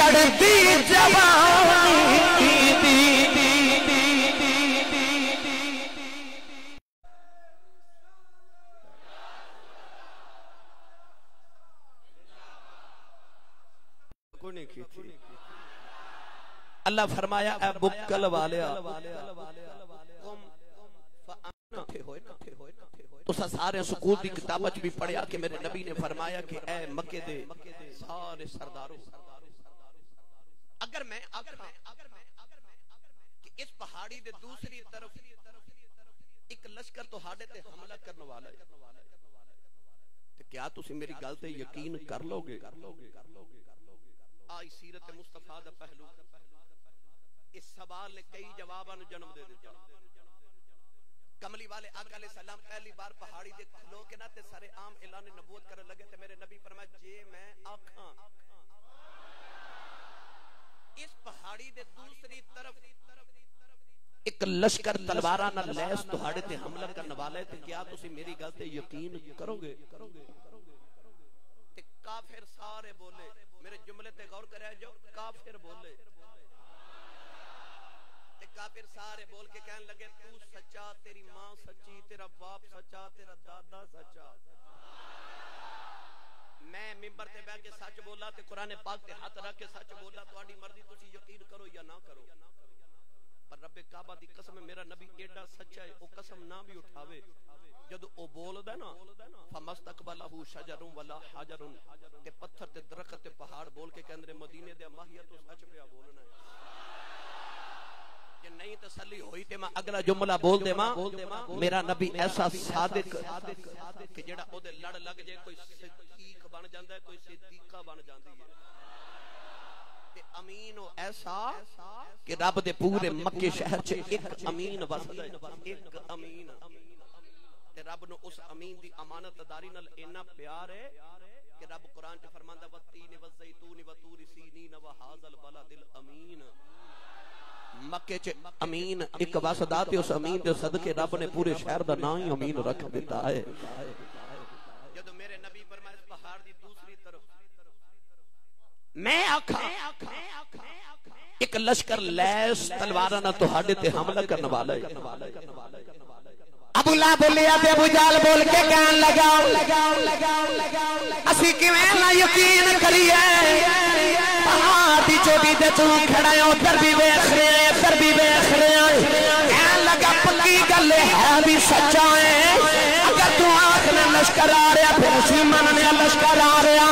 چڑھتی جوانی دی اللہ فرمایا اے بکل والیا تو سارے سکول دی کتابت بھی پڑھیا کہ میرے نبی نے فرمایا کہ اے مکے دے سارے سرداروں اگر میں کہ اس پہاڑی دے دوسری طرف ایک لشکر تو ہاڑے تے حملہ کرنے والا ہے تو کیا تسی میری گل تے یقین کر لو گے؟ آئی سیرت مصطفیٰ دا پہلو اس سوال نے کئی جواباں جنم دے دیتا کملی والے آقا علیہ السلام پہلی بار پہاڑی دے کھلو کے نہ تے سارے عام اعلان نبوت کرنے لگے تے میرے نبی فرمایا جے میں آکھاں اس پہاڑی دے دوسری طرف ایک لشکر تلواراں نہ لیس تہاڑے تے حملہ کرنے والا ہے تے کیا تسی میری گل تے یقین کرو گے؟ تے کافر سارے بولے میرے جملے تے غور کرے جو کافر بولے کافر سارے بول کے کہنے لگے تو سچا تیری ماں سچی تیرا باپ سچا تیرا دادا سچا میں ممبر تے بیٹھ کے سچ بولا تے قرآن پاک تے ہاتھ رکھ کے سچ بولا تہاڈی مرضی تسی یقین کرو یا نہ کرو پر رب کعبہ دی قسم میرا نبی ایڈا سچا ہے او قسم نہ بھی اٹھاوے جدو او بولدا نا فمستقبلہ شجر ولا حجر تے پتھر تے درخت تے پہاڑ بول کے کہندے مدینے دے ماہیا تو سچ پیا بولنا ہے کہ نہیں تسلی ہوئی تے میں اگلا جملہ بول دے ماں میرا نبی ایسا صادق کہ جڑا او دے لڑ لگ جائے کوئی صدیق بن جاندا ہے کوئی صدیقہ بن جاندی ہے تے امین او ایسا کہ رب دے پورے مکے شہر چ ایک امین وسدا ہے ایک امین تے رب نو اس امین دی امانت داری نال اینا پیار ہے کہ رب قرآن چ فرماندا والتین والزیتون وطور سینین وہذا البلد الامین مکے چ امین ایک واسطہ تے اس امین دے صدقے رب نے پورے شہر دا نام ہی امین رکھ دیتا ہے جدو میرے نبی فرمایا اس پہاڑ دی دوسری طرف میں آکھاں ایک لشکر لیس تلواراں نال تہاڈے تے حملہ کرنے والا ہے ابو لہب بولیا تے ابو جہل بول کے کہن لگا اسی کیویں نہ یقین کریے پہاڑ دی چوٹی تے تو کھڑا ہے ادھر بھی ویکھ رہے ہیں ادھر بھی ویکھ رہے ہیں کہن لگا پکی گل ہے بھی سچا ہے اگر تو آخر لشکر آ رہا پھر اسی من نے لشکر آ رہا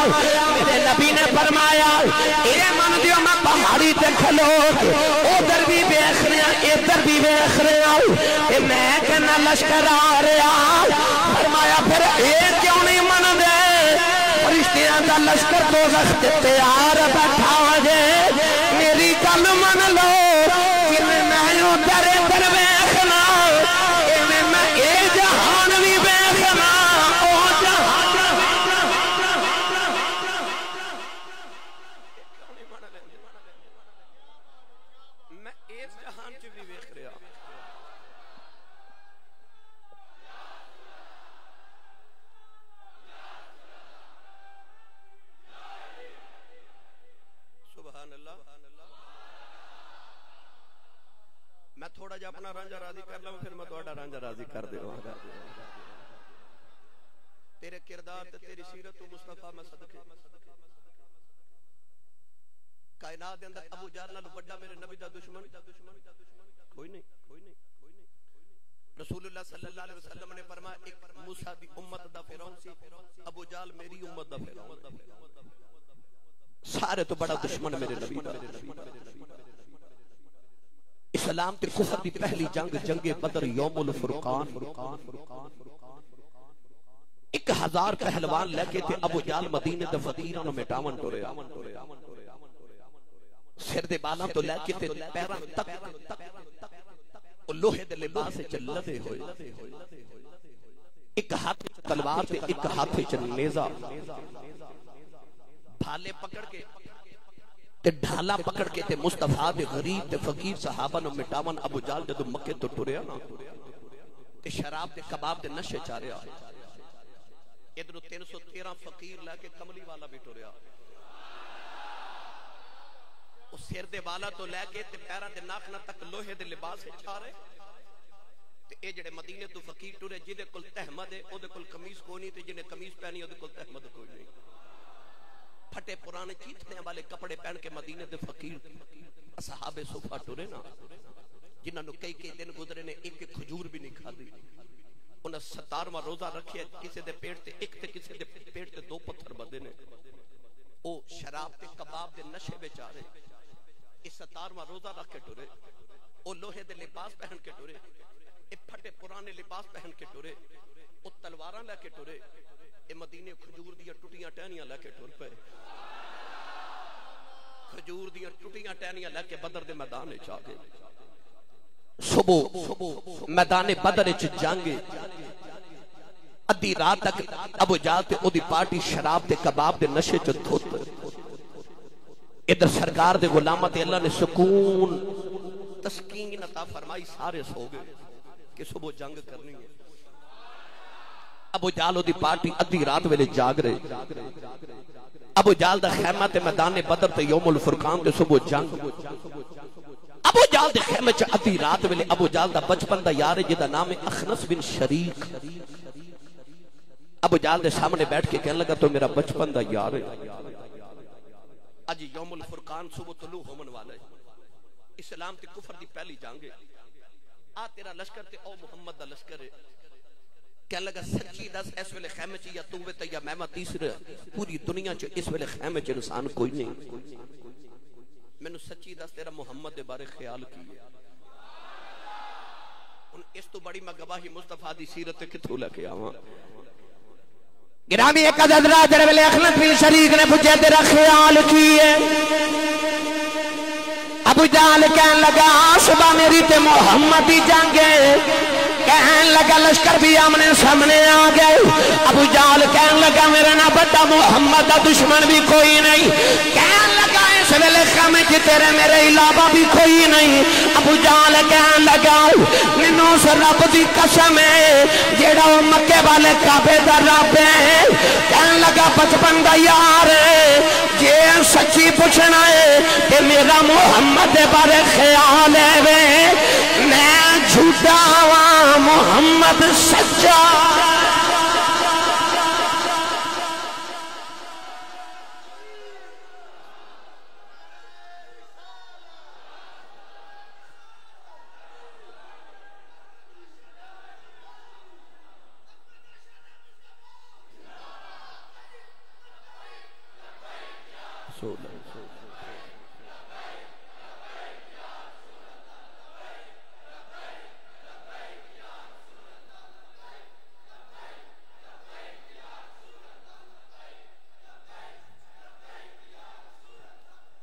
میرے نبی نے فرمایا اے من دیو میں پہاڑی تے کھلو ادھر بھی ویکھ رہے ہیں ادھر بھی ویکھ رہے ہیں اے میں کہنا لشکر آ رہا فرمایا پھر اے کیوں نہیں من دے فرشتیاں دا لشکر دوزخ تے تیار بیٹھا جے میری گل من لو کہ میں ادھر ادھر ویکھنا میں اے جہان بھی ویکھنا او جہان میں اس جہان چ بھی ویکھ رہا میں تھوڑا جا اپنا رانجا راضی کر لوں پھر میں تھوڑا رانجا راضی کر دے تیرے کردار تے تیری سیرت و مصطفیٰ میں صدقے کائنات دے اندر ابو جہل نال بڑا میرے نبی دا دشمن کوئی نہیں رسول اللہ صلی اللہ علیہ وسلم نے فرمایا ایک موسیٰ دی امت دا فرعون سی ابو جہل میری امت دا فرعون سارے تو بڑا دشمن میرے نبی دا اسلام تے کفر دی پہلی جنگ جنگ بدر یوم الفرقان 1000 پہلوان لے کے تے ابو جہل مدینے دے فقیراں نو مٹاون ٹریا سر دے بالاں تو لے کے تے پیراں تک او لوہے دے لباس وچ لدے ہوئے ایک ہاتھ تلوار تے ایک ہاتھ وچ نیزہ بھالے پکڑ کے تے ڈھالا پکڑ کے تے مصطفیٰ دے غریب تے فقیر صحابہ نو مٹاون ابو جہل جدو مکے تو ٹریا نا تے شراب تے کباب دے نشے چاریا ادھر 313 فقیر لے کے کملی والا بھی ٹریا وہ سر دے والا تو لے کے تے پیراں دے ناخنا تک لوہے دے لباس چھا رہے تے اے جڑے مدینے تو فقیر ٹرے جدے کول تہمد ہے او دے کول قمیص کوئی نہیں تے جنے قمیص پہنی او دے کول تہمد کوئی نہیں پھٹے پرانے چیتنے والے کپڑے پہن کے مدینے دے فقیر اصحاب صفہ ٹرے نا جنہاں نو کئی دن گزرے نے ایک کھجور بھی نہیں کھادی انہاں 17واں روزہ رکھیا کسے دے پیٹ تے ایک تے کسے دے پیٹ تے 2 پتھر بدے نے او شراب تے کباب دے نشے وچ آ رہے اس 17واں روزہ رکھ کے ٹرے او لوہے دے لباس پہن کے ٹرے اے پھٹے پرانے لباس پہن کے ٹرے او تلواراں لے کے ٹرے اے مدینے کھجور دی ٹوٹیاں ٹہنیاں لے کے ٹر پئے کھجور دی ٹوٹیاں ٹہنیاں لے کے بدر دے میدان وچ آ گئے صبح میدان بدر وچ جنگ ادھی رات تک ابو جہل تے اودی پارٹی شراب تے کباب دے نشے چ دھوت ادھر سرکار دے غلاماں تے اللہ نے سکون تسکین عطا فرمائی سارے سو گئے کہ صبح جنگ کرنی ہے ابو جہل اودی پارٹی ادھی رات ویلے جاگ رہے ابو جہل دا خیمہ تے میدان بدر تے یوم الفرقان تے صبح جنگ ابو جہل دے خیمے چ ادھی رات ویلے ابو جہل دا بچپن دا یار ہے جدا نام ہے اخنس بن شریک ابو جہل دے سامنے بیٹھ کے کہنے لگا تو میرا بچپن دا یار ہے اج یوم الفرقان صبح طلوع ہومن والا ہے اسلام تے کفر دی پہلی جنگ ہے آ تیرا لشکر تے او محمد دا لشکر ہے کہنے لگا سچی دس اس ویلے خیمے چ یا تو تے یا میں تیسرا پوری دنیا چ اس ویلے خیمے چ انسان کوئی نہیں مینوں سچی دس تیرا محمد دے بارے خیال کی ہے ہن اس تو بڑی میں گواہی مصطفیٰ دی سیرت تے کتھوں لے کے آواں گرامی ایک حضرات جڑے ویلے اخنس بن شریک نے پوچھا تیرا خیال کی ہے ابو جہل کہنے لگا صبح میری تے محمد دی جنگ ہے کہنے لگا لشکر بھی آمنے سامنے آ گئے ابو جہل کہنے لگا میرا نا بڑا محمد دا دشمن بھی کوئی نہیں کہنے لگا اس ویلے خیمے چ تیرے میرے علاوہ بھی کوئی نہیں ابو جہل کہنے لگا مینوں اس رب دی قسم ہے جیڑا وہ مکے والے کعبے دا رب ہے کہنے لگا بچپن دا یار ہے جے سچی پوچھنا ہے کہ میرا محمد دے بارے خیال ہے وے میں جھوٹا ہوا محمد سچا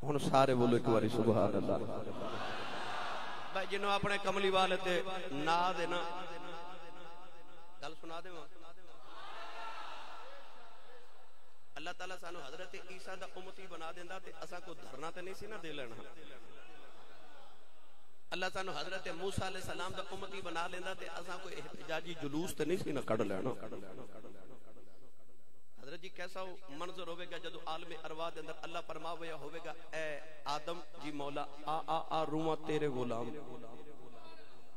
ہن سارے بولو ایک باری سبحان اللہ بھائی جنوں اپنے کملی والے تے نا دے نا گل سنا دے اللہ تعالیٰ سانو حضرت عیسیٰ دا امتی بنا دیندا تے اساں کو دھرنا تے نہیں سی نا دے لینا اللہ سانو حضرت موسیٰ علیہ السلام دا امتی بنا لیندا تے اساں کو احتجاجی جلوس تے نہیں سی نا کڈ لینا حضرت جی کیسا منظر ہوئے گا جدو عالم ارواح دے اندر اللہ فرماویا ہوئے گا اے آدم جی مولا آ روحاں تیرے غلام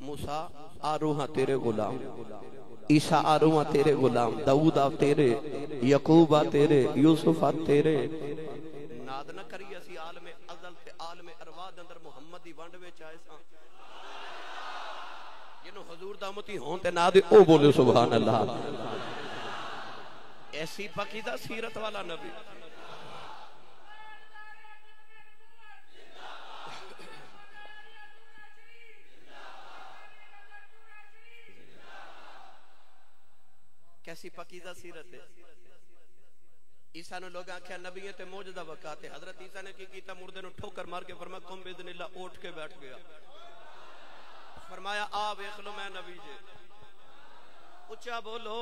موسیٰ آ روحاں تیرے غلام عیسیٰ آ روحاں تیرے غلام داؤد آ تیرے یعقوب آ تیرے یوسف آ تیرے ناد نہ کری اسی عالم ازل تے عالم ارواح دے اندر محمد دی ونڈ وچ آئے ساں جنوں حضور دا امتی ہون تے ناد او بولے سبحان اللہ ایسی پاکیزہ سیرت والا نبی کیسی پاکیزہ سیرت ہے عیسیٰ نے لوگ آنکھیں نبی تے موجودہ وقات ہے حضرت عیسیٰ نے کی کیتا مردے نو ٹھوکر مار کے فرمایا کم باذن اللہ اٹھ کے بیٹھ گیا فرمایا آ ویکھ لو میں نبی جے اچھا بولو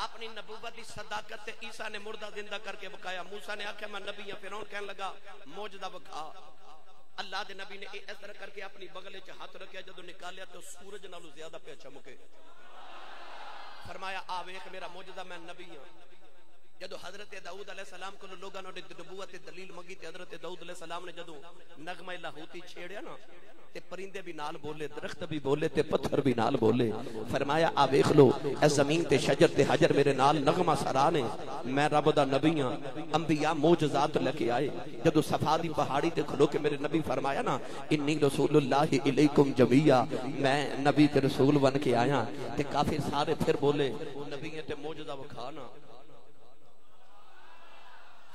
اپنی نبوت کی صداقت تے عیسیٰ نے مردہ زندہ کر کے بکایا موسیٰ نے آکھیا میں نبی ہاں فرعون کہنے لگا موجودہ بکا اللہ دے نبی نے اس طرح کر کے اپنی بغل وچ ہاتھ رکھیا جدوں نکالیا تو سورج نالوں زیادہ پہ چمکے فرمایا آ ویکھ میرا موجودہ میں نبی ہاں جدو حضرت داؤد علیہ السلام کو لوگوں نے نبوت دلیل منگی تے حضرت داؤد علیہ السلام نے جدو نغمہ لاہوتی چھیڑیا نا تے پرندے بھی نال بولے، درخت بھی بولے تے پتھر بھی نال بولے. فرمایا آ ویکھ لو اے زمین تے شجر تے حجر میرے نال نغمہ سرا نے، میں رب دا نبی ہاں. انبیاء معجزات لے کے آئے. جدو صفا دی پہاڑی تے کھلو کے میرے نبی فرمایا نا انی رسول اللہ الیکم جمیعا، میں نبی تے رسول بن کے آیا. تے کافر سارے پھر بولے نبی تے معجزہ وکھانا.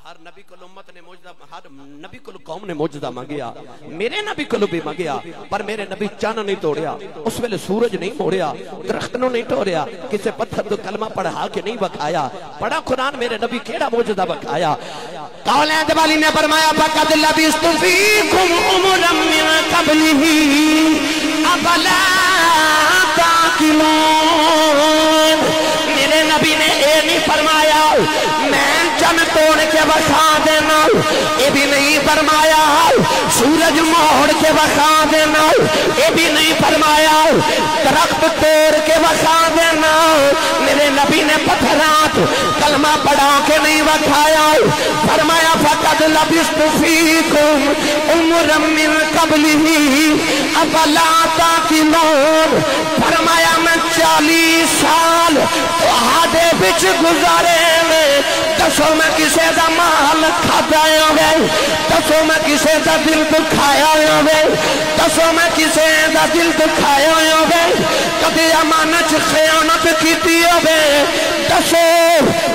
ہر نبی کو امت نے معجزہ، ہر نبی کو قوم نے معجزہ مانگیا. میرے نبی کو بھی مانگیا پر میرے نبی چاند نہیں توڑیا، اس ویلے سورج نہیں موڑیا، درخت نو نہیں توڑیا، کسے پتھر تو کلمہ پڑھا کے نہیں بکایا. پڑھا قرآن میرے نبی کیڑا معجزہ بکایا. قولیں دوالی نے فرمایا فقد لبثت فیکم عمرا من قبلہ افلا تعقلون. میرے نبی نے اے نہیں فرمایا میں چند توڑ کے بخا دینا، یہ بھی نہیں فرمایا سورج موڑ کے بخا دینا، یہ بھی نہیں فرمایا درخت توڑ کے بخا دینا. میرے نبی نے پتھرات کلمہ پڑھا کے نہیں بکھایا. فرمایا فقد لبثت فیکم عمرا من قبلہ افلا تعقلون. فرمایا میں 40 سال تہاڈے وچ گزارے نے، دسو میں کسے دا مال کھایا ہوئے، دسو میں کسے دا دل دکھایا ہوئے، دسو میں کسے دا دل دکھایا ہوئے، کدے امانت خیانت کیتی ہوئے، دسو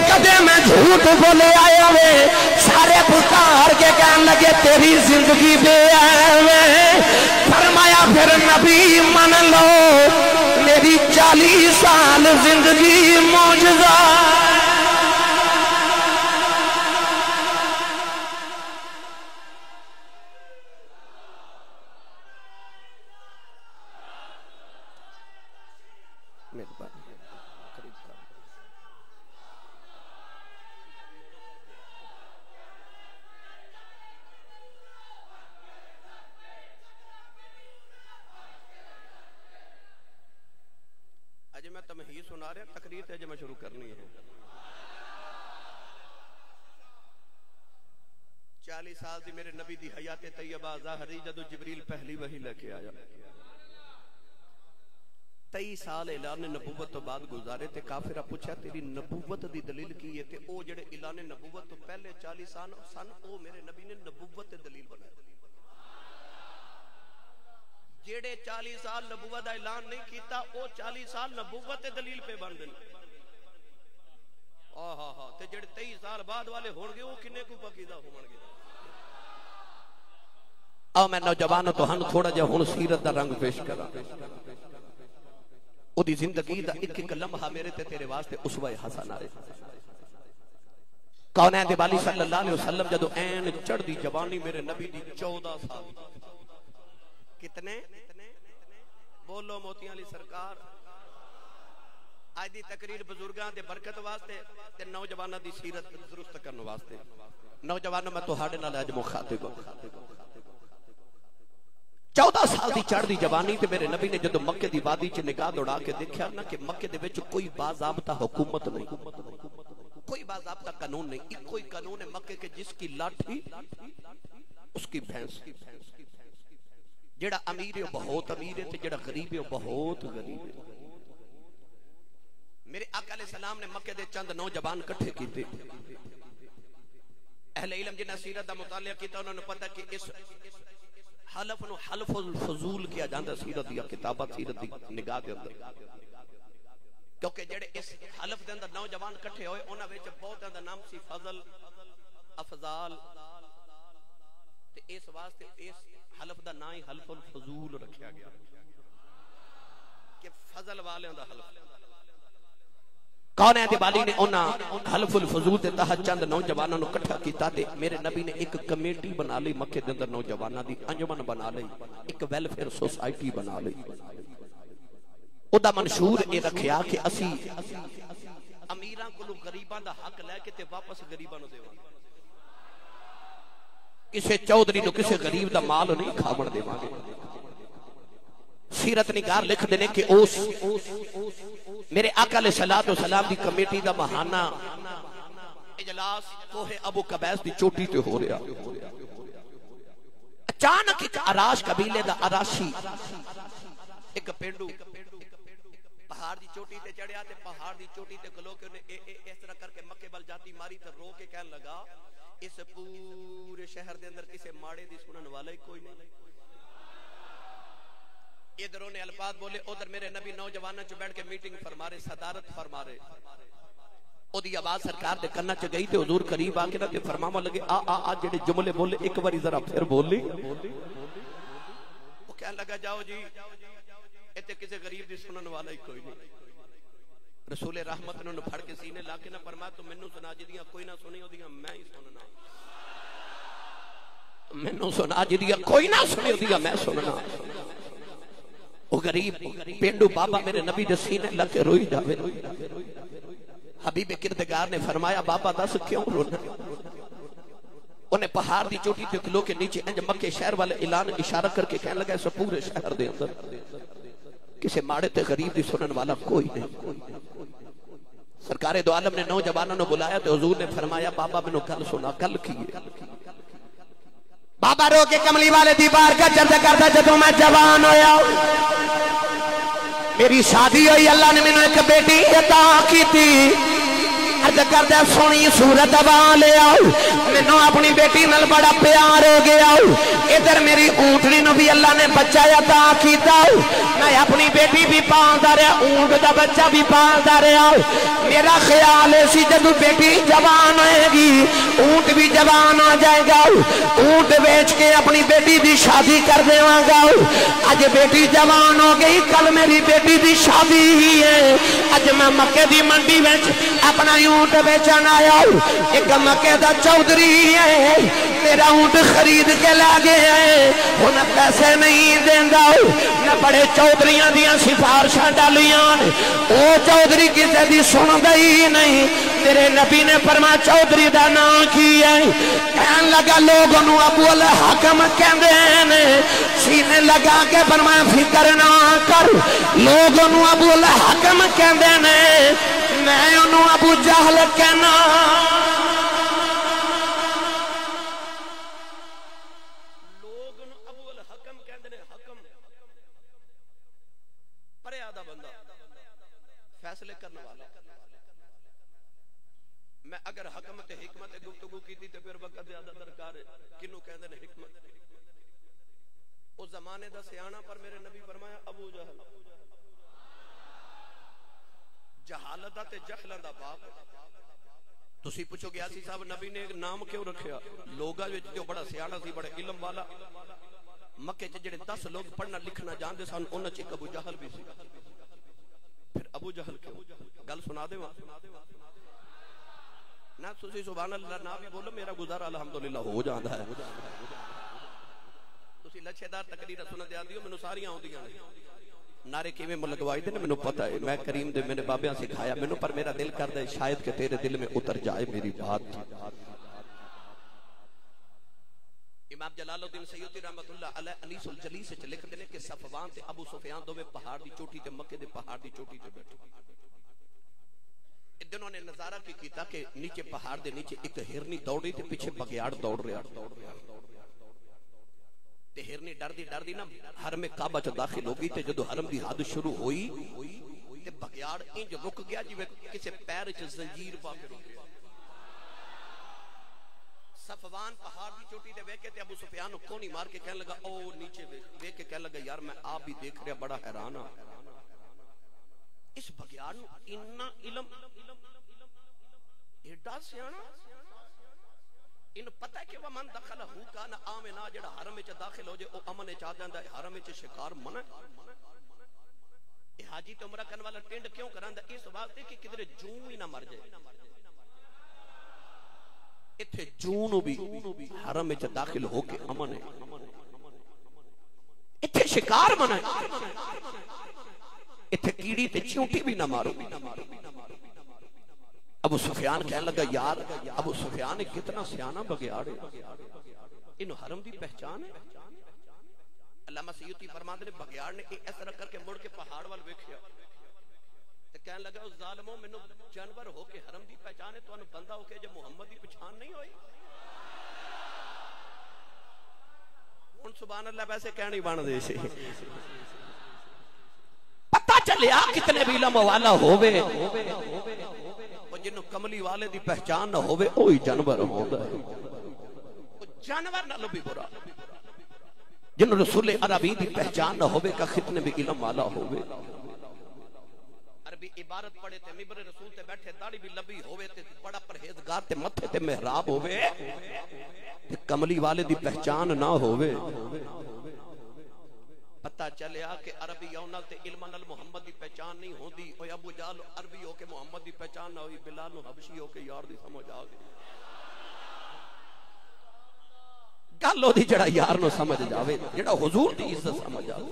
کدے میں جھوٹ بولے آیا ہوئے. سارے پکار کے کہنے لگے تیری زندگی بے ہے. فرمایا پھر نبی من لو میری 40 سال زندگی معجزہ. تمہید سنا رہے ہیں، تقریر تے میں شروع کرنی ہے. 40 سال دی میرے نبی دی حیات طیبہ ظاہری جدو جبریل پہلی وحی لے کے آیا. 23 سال اعلان نبوت تو بعد گزارے تے کافرہ پوچھا تیری نبوت دی دلیل کی ہے؟ تے او جڑے اعلان نبوت تو پہلے 40 سال سن او میرے نبی نے نبوت دلیل بنایا. جیڑے 40 سال نبوت دا اعلان نہیں کیتا او 40 سال نبوت دلیل پہ بن دن. تے جیڑے 23 سال بعد والے ہون گے او کنے کو پکیدہ ہون گے. آؤ میں نوجوانوں تو ہن تھوڑا جا ہن سیرت دا رنگ پیش کرا. او دی زندگی دا ایک ایک لمحہ میرے تے تیرے واسطے اسوہ حسنہ ہے. کونین دے والی صلی اللہ علیہ وسلم جدو این چڑھ دی جوانی میرے نبی دی 14 سال. کتنے بولو موتیاں علی سرکار. آج دی تقریر بزرگاں دے برکت واسطے تے نوجواناں دی سیرت درست کرنے واسطے. نوجوانوں میں تہاڈے نال اج مخاطب ہوں. 14 سال دی چڑھ دی جوانی تے میرے نبی نے جدو مکے دی وادی چ نگاہ دوڑا کے دیکھا نا کہ مکے دے وچ کوئی باضابطہ حکومت نہیں، کوئی باضابطہ قانون نہیں. ایک کوئی قانون ہے مکے کے جس کی لاٹھی اس کی بھینس. جڑا امیر ہے بہت امیر ہے تے جڑا غریب ہے بہت غریب ہے. میرے آقا علیہ السلام نے مکے دے چند نوجوان کٹھے کیتے. اہل علم جنہاں سیرت دا مطالعہ کیتا انہوں نے پتہ کہ اس حلف نو حلف الفضول کیا جاندا سیرت دی کتابات سیرت دی نگاہ دے اندر. کیونکہ جڑے اس حلف دے اندر نوجوان کٹھے ہوئے انہاں وچ بہتاں دا نام سی فضل، افضال. تے اس واسطے اس حلف دا نام ہی حلف الفضول رکھیا گیا کہ فضل والیاں دا حلف. کونین دی والی نے انہاں حلف الفضول دے تحت چند نوجواناں نو اکٹھا کیتا تے میرے نبی نے ایک کمیٹی بنا لی مکے دے اندر، نوجواناں دی انجمن بنا لئی، ایک ویلفیئر سوسائٹی بنا لئی. او دا منشور اے رکھیا کہ اسی امیراں کولوں غریباں دا حق لے کے تے واپس غریباں نو دیواں. کسے چودھری نو کسے غریب دا مال نہیں کھاون دیواں گے. سیرت نگار لکھ دینے کہ اس میرے آقا علیہ السلام دی کمیٹی دا بہانہ اجلاس کوہ ابو قبیس دی چوٹی تے ہو رہا. اچانک ایک اراش قبیلے دا اراشی ایک پینڈو پہاڑ دی چوٹی تے چڑھیا تے پہاڑ دی چوٹی تے کھلو کے انہیں اس طرح کر کے مکے بل جاتی ماری تے رو کے کہنے لگا اس پورے شہر دے اندر کسے ماڑے دی سنن والا ہی کوئی نہیں. ادھر انہیں الفاظ بولے ادھر میرے نبی نوجوانوں چ بیٹھ کے میٹنگ فرما رہے صدارت فرما رہے. او دی آواز سرکار دے کنا چ گئی تے حضور قریب آ کے نا تے فرماوا لگے آ جڑے جملے بولے ایک باری ذرا پھر بولی. وہ کہنے لگا جاؤ جی ایتھے کسی غریب دی سنن والا ہی کوئی نہیں. رسول رحمت نے انہوں پھڑ کے سینے لا کے نہ فرمایا تو مینوں سنا جدیاں کوئی نہ سنی اودیاں میں ہی سننا. مینوں سنا جدیاں کوئی نہ سنی اودیاں میں سننا. وہ غریب پینڈو بابا میرے نبی دے سینے لگ کے روئی جاوے. حبیب کردگار نے فرمایا بابا دس کیوں رونا. انہیں پہاڑ دی چوٹی تے کھلو کے نیچے انج مکے شہر والے اعلان اشارہ کر کے کہنے لگا اس پورے شہر دے اندر کسے ماڑے تے غریب دی سنن والا کوئی نہیں. سرکار دو عالم نے نوجوانوں نے بلایا تو حضور نے فرمایا بابا میں نے کل سنا کل کیے. بابا رو کے کملی والے دی بار کا چرچا کرتا جدوں میں جوان ہویا میری شادی ہوئی اللہ نے مینوں ایک بیٹی عطا کی تھی. عرض کردہ سونی صورت والے آؤ مینوں اپنی بیٹی نال بڑا پیار ہو گیا. ادھر میری اونٹنی نو بھی اللہ نے بچہ عطا کیتا. میں اپنی بیٹی بھی پالدا رہا اونٹ دا بچہ بھی پالدا رہا. میرا خیال ہے سی جدوں بیٹی جوان ہوئے گی اونٹ بھی جوان ہو جائے گا. اونٹ بیچ کے اپنی بیٹی دی شادی کر دیواں گا. اج بیٹی جوان ہو گئی کل میری بیٹی دی شادی ہی ہے. اج میں مکے دی منڈی وچ اپنا اونٹ بیچن آیا. ایک مکے دا چودھری ہے میرا اونٹ خرید کے لا گیا ہے. انہیں پیسے نہیں دیندا نہ بڑے چودھریاں دیاں سفارشاں ڈالیاں او چودھری کسے دی سندا ہی نہیں. میرے نبی نے فرمایا چودھری دا نام کی ہے. کہن لگا لوگوں نو ابو الحکم کہندے نے. سینے لگا کے فرمایا فکر نہ کر لوگوں نو ابو الحکم کہندے نے میں انہوں ابو جہل کہنا. لوگ ابو الحکم کہندے نے. حکم پرے آدھا بندہ فیصلے کرنے والا. میں اگر حکمت حکمت گفتگو کی تھی تو پھر وقت زیادہ درکار ہے. کنوں کہندے نے حکمت. اس زمانے دا سیانا پر میرے نبی فرمایا ابو جہل. جہالت تے جہلاں دا باپ. تسی پوچھو گے یاسین صاحب نبی نے ایک نام کیوں رکھیا. لوگاں وچ جو بڑا سیانا سی بڑے علم والا مکے چ جڑے 10 لوگ پڑھنا لکھنا جاندے سن انہاں چ ابو جہل بھی سی. پھر ابو جہل کیوں گل سنا دیواں نہ تسی سبحان اللہ نہ بھی بولو میرا گزارا الحمدللہ ہو جاندا ہے. تسی لچھے دار تقریر سنن دے آندی ہو مینوں ساریاں آندیاں نے. نعرے کیویں لگوائی دے نے مینوں پتہ ہے. میں کریم دے میرے بابیاں سکھایا مینوں پر میرا دل کردا ہے شاید کہ تیرے دل میں اتر جائے میری بات. امام جلال الدین سیوطی رحمۃ اللہ علیہ انیس الجلیس وچ لکھدے نے کہ صفوان تے ابو سفیان دوویں پہاڑ دی چوٹی تے مکے دے پہاڑ دی چوٹی تے بیٹھے. دونوں نے نظارہ کی کیتا کہ نیچے پہاڑ دے نیچے ایک ہرنی دوڑی تے پیچھے بگیاڑ دوڑ رہا. تے ہرنی ڈر دی نا حرم کعبہ چ داخل ہو گئی تے جدو حرم دی حد شروع ہوئی تے بگیاڑ انج رک گیا جویں کسے پیر وچ زنجیر پا کے رک گیا. صفوان پہاڑ دی چوٹی تے ویکھ کے تے ابو سفیان کونی مار کے کہنے لگا او نیچے ویکھ کے کہنے لگا یار میں آپ بھی دیکھ رہا بڑا حیران ہاں. اس بگیاڑ نو اتنا علم ایڈا سیانا ان پتہ ہے کہ ومن دخل ہو کان آمنا جڑا حرم وچ داخل ہو جائے او امن وچ آ جاندا ہے. حرم وچ شکار منع. اے حاجی تے عمرہ کرن والا ٹنڈ کیوں کراندا اس واسطے کہ کدھر جوں ہی نہ مر جائے. ایتھے جوں نو بھی حرم وچ داخل ہو کے امن ہے. ایتھے شکار منع ہے. ایتھے کیڑی تے چونٹی بھی نہ مارو. ابو سفیان کہنے لگا یار ابو سفیان کتنا سیانا بگیاڑ ہے. انہوں حرم دی پہچان ہے. علامہ سیوطی فرماندے نے بگیاڑ نے اس طرح کر کے مڑ کے پہاڑ وال ویکھیا تے کہنے لگا اس ظالموں مینوں جانور ہو کے حرم دی پہچان ہے تانوں بندہ ہو کے جب محمد دی پہچان نہیں ہوئی ہن سبحان اللہ ویسے کہنی بن دے سی پتہ چلیا کتنے بھی علم والا ہووے او جنوں کملی والے دی پہچان نہ ہووے اوہی جانور ہوندا ہے او جانور نالوں بھی برا جنوں رسول عربی دی پہچان نہ ہووے کا کتنے بھی علم والا ہووے عربی عبارت پڑھے تے ممبر رسول تے بیٹھے داڑھی بھی لمبی ہووے تے بڑا پرہیزگار تے متھے تے محراب ہووے تے کملی والے دی پہچان نہ ہووے پتہ چلیا کہ عربی اونال تے علم نال محمد دی پہچان نہیں ہوندی او ابو جہل عربی ہو کے محمد دی پہچان نہ ہوئی بلال نو حبشی ہو کے یار دی سمجھ آ گئی گل او دی جڑا یار نو سمجھ جاوے جڑا حضور دی عزت سمجھ آوے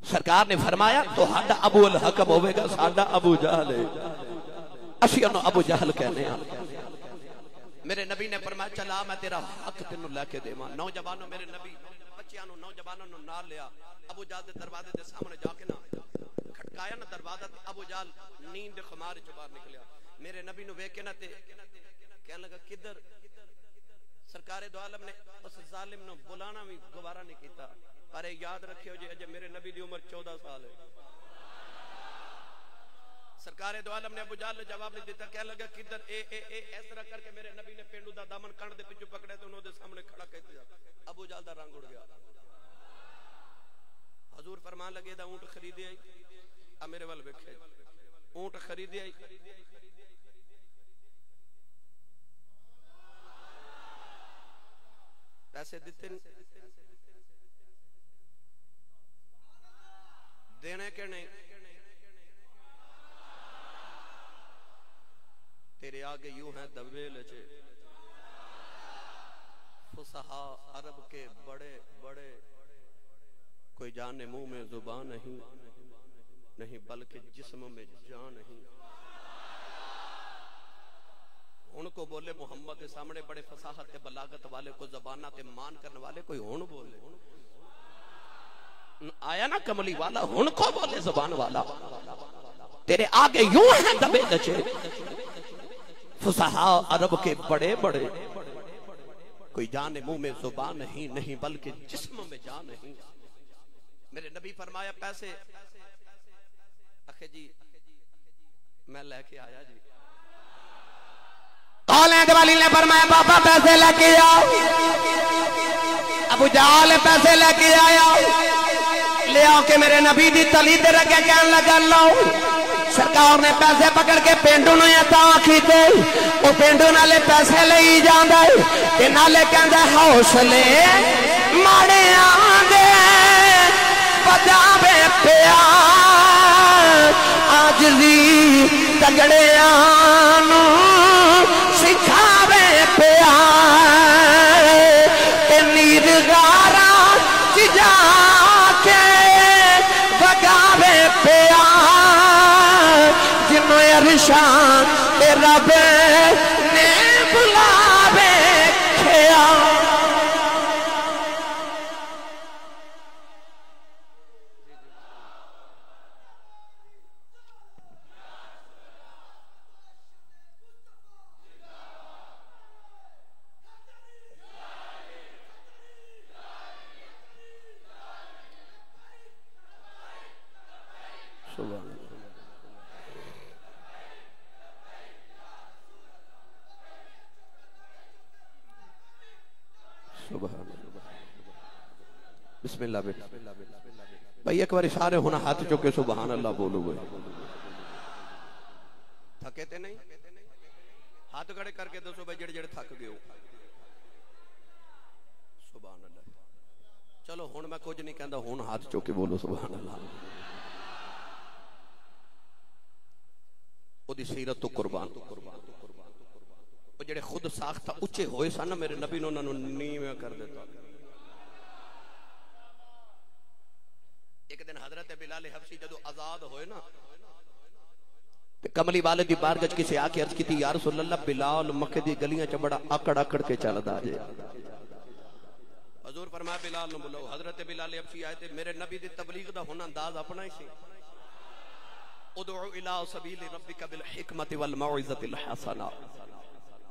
سرکار نے فرمایا تو ہاڈا ابو الحکم ہوئے گا ساڈا ابو جہل ہے اسی انہوں ابو جہل کہنے ہیں میرے نبی نے فرمایا چلا میں تیرا حق تینوں لے کے دیواں نوجوانوں میرے نبی بچیاں نو نوجوانوں نو نال لیا ابو جہل دے دروازے دے سامنے جا کے نا کھٹکایا نا دروازہ تے ابو جہل نیند دے خمار وچ باہر نکلیا میرے نبی نو ویکھ کے نا تے کہنے لگا کدھر سرکار دو عالم نے اس ظالم نو بلانا بھی گوارا نہیں کیتا پر یاد رکھیو جی اجے میرے نبی دی عمر 14 سال ہے سرکار دو عالم نے ابو جہل نے جواب نہیں دیتا کہنے لگا کدھر اس طرح کر کے میرے نبی نے پینڈو دا دامن کن دے پچھو پکڑے تو انہوں دے سامنے کھڑا کہتے جا ابو جہل دا رنگ اڑ گیا حضور فرمان لگے دا اونٹ خریدے آئی اب میرے وال ویکھے اونٹ خریدے آئی پیسے دیتے دینے کے نہیں تیرے آگے یوں ہیں دبے لچے فصحا عرب کے بڑے بڑے کوئی جانے منہ میں زبان نہیں بلکہ جسم میں جان نہیں ان کو بولے محمد کے سامنے بڑے فصاحت بلاغت والے کو زبانات مان کرنے والے کوئی ہون بولے آیا نا کملی والا ہن کو بولے زبان والا تیرے آگے یوں ہیں دبے لچے فصحا عرب کے بڑے بڑے کوئی جان منہ میں زبان نہیں بلکہ جسم میں جان نہیں میرے نبی فرمایا پیسے اکھے جی میں لے کے آیا جی خالد والی نے فرمایا بابا پیسے لے کے آؤ ابو جہل پیسے لے کے آیا لے آؤ کہ میرے نبی دی تلی دے رکھے کہنے لگا لاؤ سرکار نے پیسے پکڑ کے پینڈو نو یا تاں کھیتے وہ پینڈو نالے پیسے لے ہی جاندے کہ نالے کہندے حوصلے ماڑے آندے بجاوے پیار آجزی تگڑے آنو سکھاوے پیار تے نید غارا چجا کے بگاوے پیار جنو ارشان تے رب نے بلاوے کھیا بسم اللہ بیٹا بھائی ایک بار اشارے ہونا ہاتھ چکے سبحان اللہ بولو گے تھکے تے نہیں ہاتھ کھڑے کر کے دسو بھائی جڑے جڑے تھک گئے ہو سبحان اللہ چلو ہن میں کچھ نہیں کہندا ہن ہاتھ چکے بولو سبحان اللہ او دی سیرت تو قربان او جڑے خود ساختہ اونچے ہوئے سن میرے نبی نے انہاں نوں نیویں کر دیتا ایک دن حضرت بلال حبشی جدو آزاد ہوئے نا کملی والے دی بارگاہ کسی آ کے عرض کی تھی یا رسول اللہ بلال مکے دی گلیاں چ بڑا اکڑ کے چلدا جے حضور فرمایا بلال نو بلاؤ حضرت بلال حبشی آئے تھے میرے نبی دی تبلیغ دا ہونا انداز اپنا ہی سی ادعو الی سبیل ربک بالحکمت والموعظۃ الحسنہ.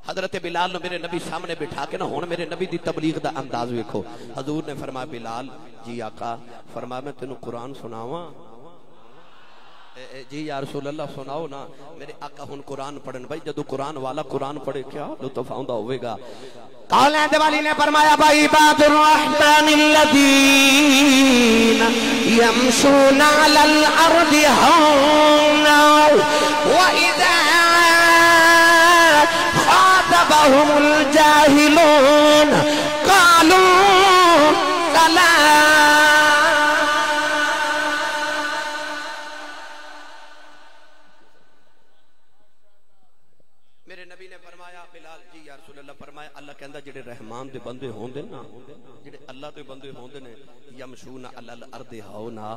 حضرت بلال نے میرے نبی سامنے بٹھا کے نا ہن میرے نبی دی تبلیغ دا انداز ویکھو. حضور نے فرمایا بلال جی آقا، فرمایا میں تینوں قرآن سناواں؟ جی یا رسول اللہ سناؤ نا. میرے آقا ہن قرآن پڑھن. بھائی جدو قرآن والا قرآن پڑھے کیا لطف آؤندا ہوئے گا. قولین والی نے فرمایا عباد الرحمن الذین یمشون علی الارض ہونا وَإِذَا خاطبهم الجاهلون قالوا سلام. میرے نبی نے فرمایا بلال جی یا رسول اللہ، فرمایا اللہ کہندا جڑے رحمان دے بندے ہوندے نا، جڑے اللہ دے بندے ہوندے نے یمشون علی الارض ہونا،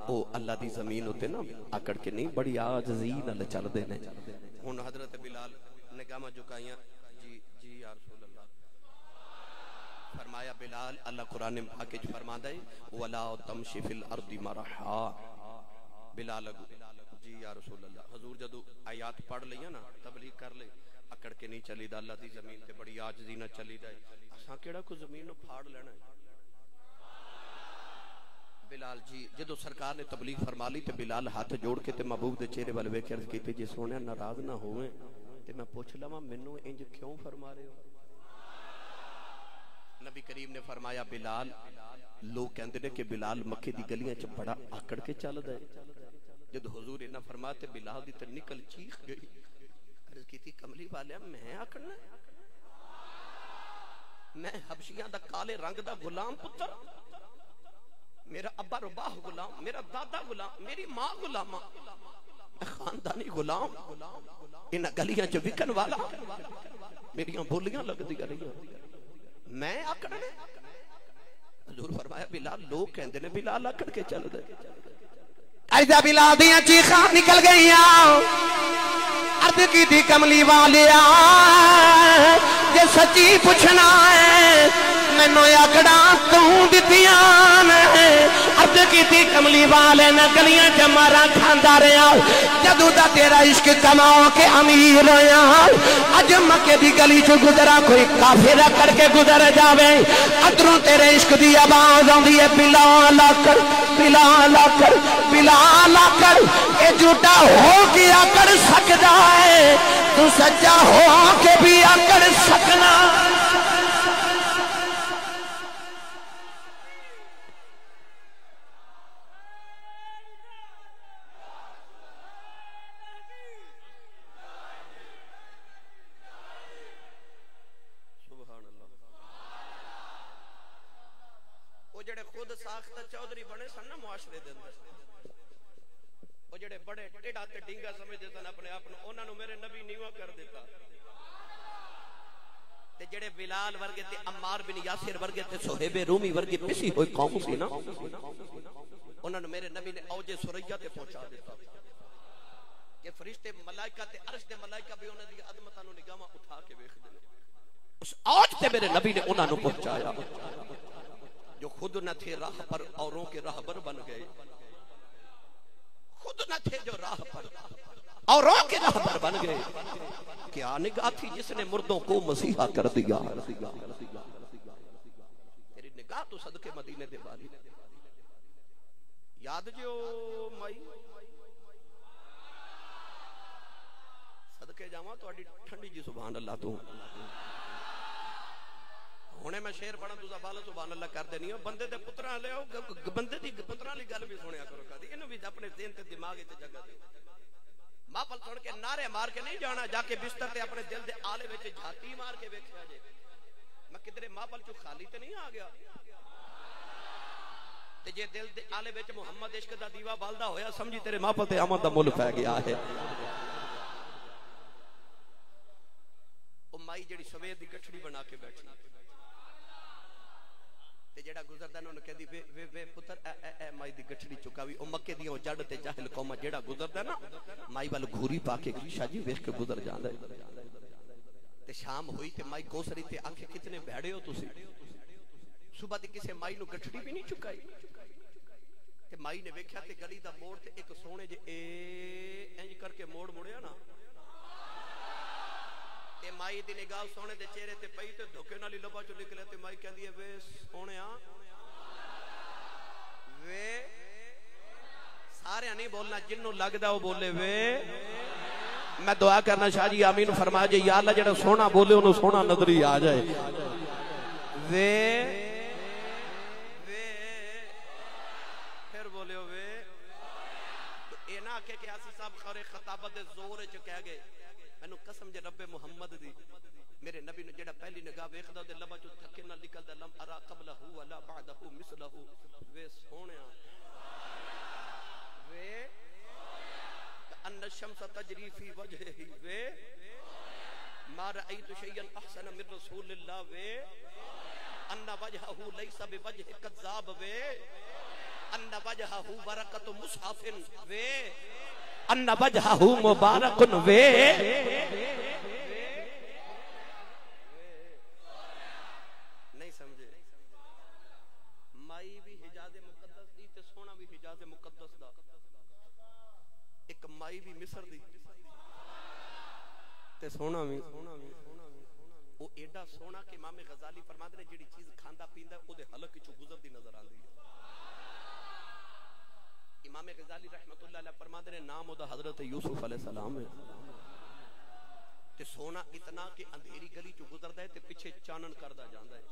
او اللہ دی زمین ہوتے نا آکڑ کے نہیں، بڑی عاجزی نال چلدے نے. ہن حضرت بلال نگاہاں جھکائیاں جی جی یا رسول اللہ. فرمایا بلال اللہ قرآن پاک وچ فرماندا ہے ولا تمشی فی الارض مرحا. بلال جی یا رسول اللہ. حضور جدو آیات پڑھ لیا نا تبلیغ کر لے اکڑ کے نہیں چلی دا اللہ دی زمین تے بڑی عاجزی نہ چلی دا. اساں کیڑا کوئی زمین نو پھاڑ لینا ہے. بلال جی جدو سرکار نے تبلیغ فرما لی تے بلال ہاتھ جوڑ کے تے محبوب دے چہرے ول ویکھ عرض کیتی جے سونے ناراض نہ ہوئے تے میں پوچھ لواں مینوں انج کیوں فرما رہے ہو. نبی کریم نے فرمایا بلال لوگ کہندے نے کہ بلال مکے دی گلیاں چ بڑا آکڑ کے چلدا ہے. جد حضور نے فرمایا تے بلال دی تے نکل چیخ گئی. عرض کیتی کملی والیا میں آکڑنا، میں حبشیاں دا کالے رنگ دا غلام پتر، میرا ابا رباح غلام، میرا دادا غلام، میری ماں غلامہ، میں خاندانی غلام، ان گلیاں چ وکن والا، میریاں بولیاں لگ دی گلیاں، میں آکڑنا. حضور فرمایا بلال لوگ کہندے نے بلال آکڑ کے چل دے. ایسا بلال دیاں چیخاں نکل گئیاں. عرض کی تھی کملی والیا جے سچی پوچھنا ہے مینوں آکڑا توں دتیاں نے. عرض کی تھی کملی والے نہ گلیاں چ ماراں کھاندا رہیا جدوں دا تیرا عشق کما کے امیر ہویا. اج مکے دی گلی چ گزرا کوئی کافر کر کے گزر جاوے ادھروں تیرے عشق دی آواز آندی ہے بلال آکڑ بلال آکڑ بلال آکڑ. اے جھوٹا ہو کے آکڑ سکدا ہے تو سچا ہو کے بھی آکڑ سکنا. جڑے خود ساختہ چودھری بنے سن نا معاشرے دے اندر، وہ جڑے بڑے ٹیڑا تے ڈینگا سمجھدے سن اپنے آپ نوں، انہاں نوں میرے نبی نیواں کر دیتا. تے جڑے بلال ورگے تے عمار بن یاسر ورگے تے صہیب رومی ورگے پسی ہوئی قوم سی نا، انہاں نوں میرے نبی نے اوج سریا تے پہنچا دیتا کہ فرشتے ملائکہ تے عرش دے ملائکہ بھی انہاں دی عظمتاں نوں نگاہاں اٹھا کے ویکھدے نے. اس اوج تے میرے نبی نے انہاں نوں پہنچایا جو خود نہ تھے راہ پر اوروں کے راہبر بن گئے. خود نہ تھے جو راہ پر اوروں کے راہبر بن گئے. کیا نگاہ تھی جس نے مردوں کو مسیحا کر دیا. تیری نگاہ تو صدقے مدینے دے باری. یاد جو مائی صدقے جاواں تہاڈی ٹھنڈی جی سبحان اللہ تو ہونے میں شیر پڑھا تو زبال سبحان اللہ کر دینی ہو. بندے دے پتراں لے آؤ بندے دی پتراں لی گل بھی سنیا کرو کدی اینو بھی اپنے ذہن تے دماغ تے جگہ دے. ماپل سن کے نعرے مار کے نہیں جانا، جا کے بستر تے اپنے دل دے آلے وچ جھاتی مار کے ویکھیا جے میں کدھر ماپل چوں خالی تے نہیں آ گیا. تے جے دل دے آلے وچ محمد عشق دا دیوا بالدا ہویا سمجھی تیرے ماپل تے آمد دا مل پے گیا ہے. او مائی جڑی سویر دی گٹھڑی بنا کے بیٹھی تے جڑا گزردا نوں کہندی وے پتر اے مائی دی گٹھڑی چکاوی. او مکے دی او جڑ تے جاہل قوم جڑا گزردا نا مائی ول گھوری پا کے شاہ جی ویکھ کے گزر جاندا ہے. تے شام ہوئی تے مائی کوسری تے آکھے کتنے بھڑے ہو تسی. صبح دی کسے مائی نو گٹھڑی بھی نہیں چکائی. تے مائی نے ویکھیا تے گلی دا موڑ تے ایک سونے جے انج کر کے موڑ مڑیا نا تے مائی دی نگاہ سونے دے چہرے تے پئی تے دھوکے نال لبا چوں نکلے تے مائی کہندی ہے وے سونیا وے سارے نہیں بولنا جنوں لگدا او بولے وے میں دعا کرنا شاہ جی آمین فرما جے یا اللہ جڑا سونا بولے انہوں سونا نظر ہی آ جائے وے وے پھر بولے وے تو اے نہ کہ آسی صاحب خورے خطابت زور چ کہہ گئے مینوں قسم جے رب محمد دی میرے نبی نے جڑا پہلی نگاہ ویکھدا تے لبا چوں تھکے نہ نکلدا لم ارا قبلہ ولا بعدہ مثلہ وے سونیا وے ان الشمس تجری فی وجہہ وے ما رأیت شیئا احسن من رسول اللہ وے ان وجہہ لیس بوجہ کذاب وے ان وجہہ برکت مصحف وے ان وجہہ مبارک وے نہیں سمجھے مائی بھی حجاز مقدس دی تے سونا بھی حجاز مقدس دا ایک مائی بھی مصر دی تے سونا بھی وہ ایڈا سونا کہ امام غزالی فرماتے نے جڑی چیز کھاندا پیندا او دے حلق وچوں گزردی نظر آندی ہے امام غزالی رحمت اللہ علیہ فرماتے نے نام او دا حضرت یوسف علیہ السلام ہے تے سونا اتنا کہ اندھیری گلی چوں گزردا ہے تے پیچھے چانن کردا جاندا ہے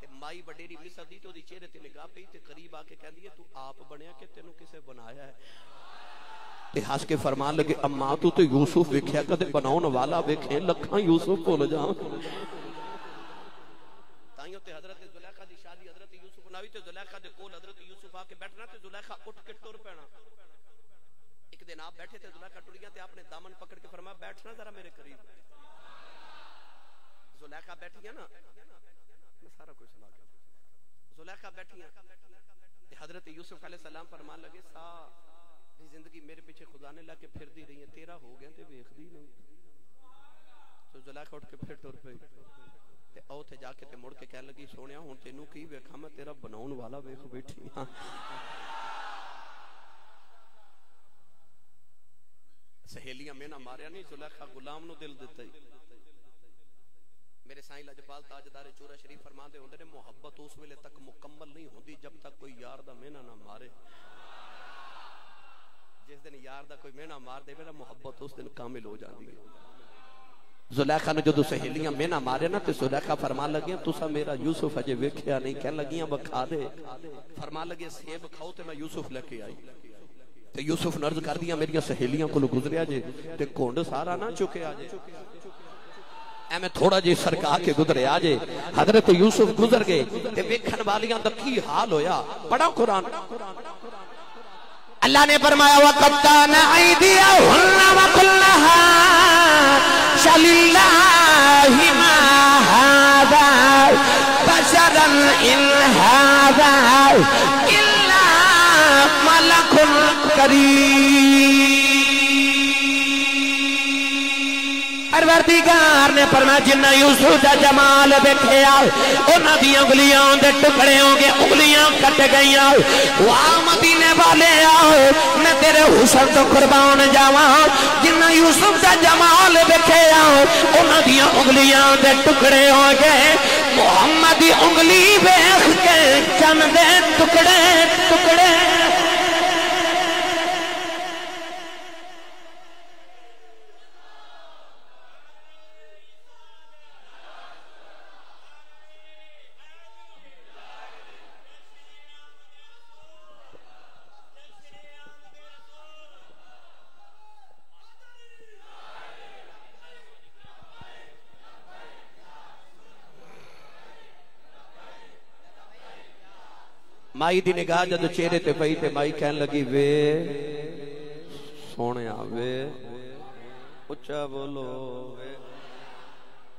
تے مائی وڈیری مصر دی تے اودی چہرے تے نگاہ پئی تے قریب آ کے کہندی ہے تو آپ بنیا کہ تینوں کسے بنایا ہے تے ہس کے فرمان لگے اماں تو تے یوسف ویکھیا کدے بناون والا ویکھے لکھاں یوسف بھول جاں تائیوں تے حضرت زلیخا دی شادی حضرت یوسف ناوی تے زلیخا دے کول حضرت یوسف آ کے بیٹھنا تے زلیخا اٹھ کے ٹر پینا ایک دن آپ بیٹھے تے زلیخا ٹر گیا تے آپ نے دامن پکڑ کے فرمایا بیٹھنا ذرا میرے قریب زلیخا بیٹھیاں نا میں سارا کچھ سنا کے زلیخا بیٹھیاں تے حضرت یوسف علیہ السلام فرمان لگے ساری زندگی میرے پیچھے خزانے لا کے پھر دی رہی ہیں تیرا ہو گیا تے ویکھ دی نہیں تو زلیخا اٹھ کے پھر ٹر پئی تے او تے جا کے تے مڑ کے کہن لگی سونیا ہن تینوں کی ویکھاں میں تیرا بناون والا ویکھ بیٹھی ہاں سہیلیاں میں نہ ماریا نہیں زلیخا غلام نو دل دتا ہی میرے سائیں لاجپال تاجدار چورا شریف فرماندے ہوندے نے محبت اس ویلے تک مکمل نہیں ہوندی جب تک کوئی یار دا مینا نہ مارے جس دن یار دا کوئی مینا مار دے میرا محبت اس دن کامل ہو جاندی ہے زلیخا نے جدو سہیلیاں مینا مارے نا تے زلیخا فرمان لگیاں تسا میرا یوسف اجے ویکھیا نہیں کہن لگیاں بکھا دے فرمان لگے سیب کھاؤ تے میں یوسف لے کے آئی تے یوسف نرز کر دیا میری سہیلیاں کو گزریا جے تے کونڈ سارا نہ چکے آجے اے میں تھوڑا جے سرکا کے گزرے آجے حضرت یوسف گزر گئے تے ویکھن والیاں دا کی حال ہویا بڑا قرآن اللہ نے فرمایا وَقَطَّعْنَا أَيْدِيَهُنَّ وَقُلْنَا حَاشَ لِلَّهِ مَا هَذَا بَشَرًا إِنْ هَذَا إِلَّا مَلَكٌ كَرِيمٌ پروردگار نے فرمایا جنہ یوسف دا جمال ویکھیا انہاں دی انگلیاں دے ٹکڑے ہو گئے انگلیاں کٹ گئیاں واہ مدینے والے آؤ میں تیرے حسن تو قربان جاواں جنہ یوسف دا جمال ویکھیا انہاں دی انگلیاں دے ٹکڑے ہو گئے محمد دی انگلی ویکھ کے چن دے ٹکڑے ٹکڑے مائی دی نگاہ جدو چہرے تے پئی تے مائی کہن لگی وے سونیا وے اچھا بولو وے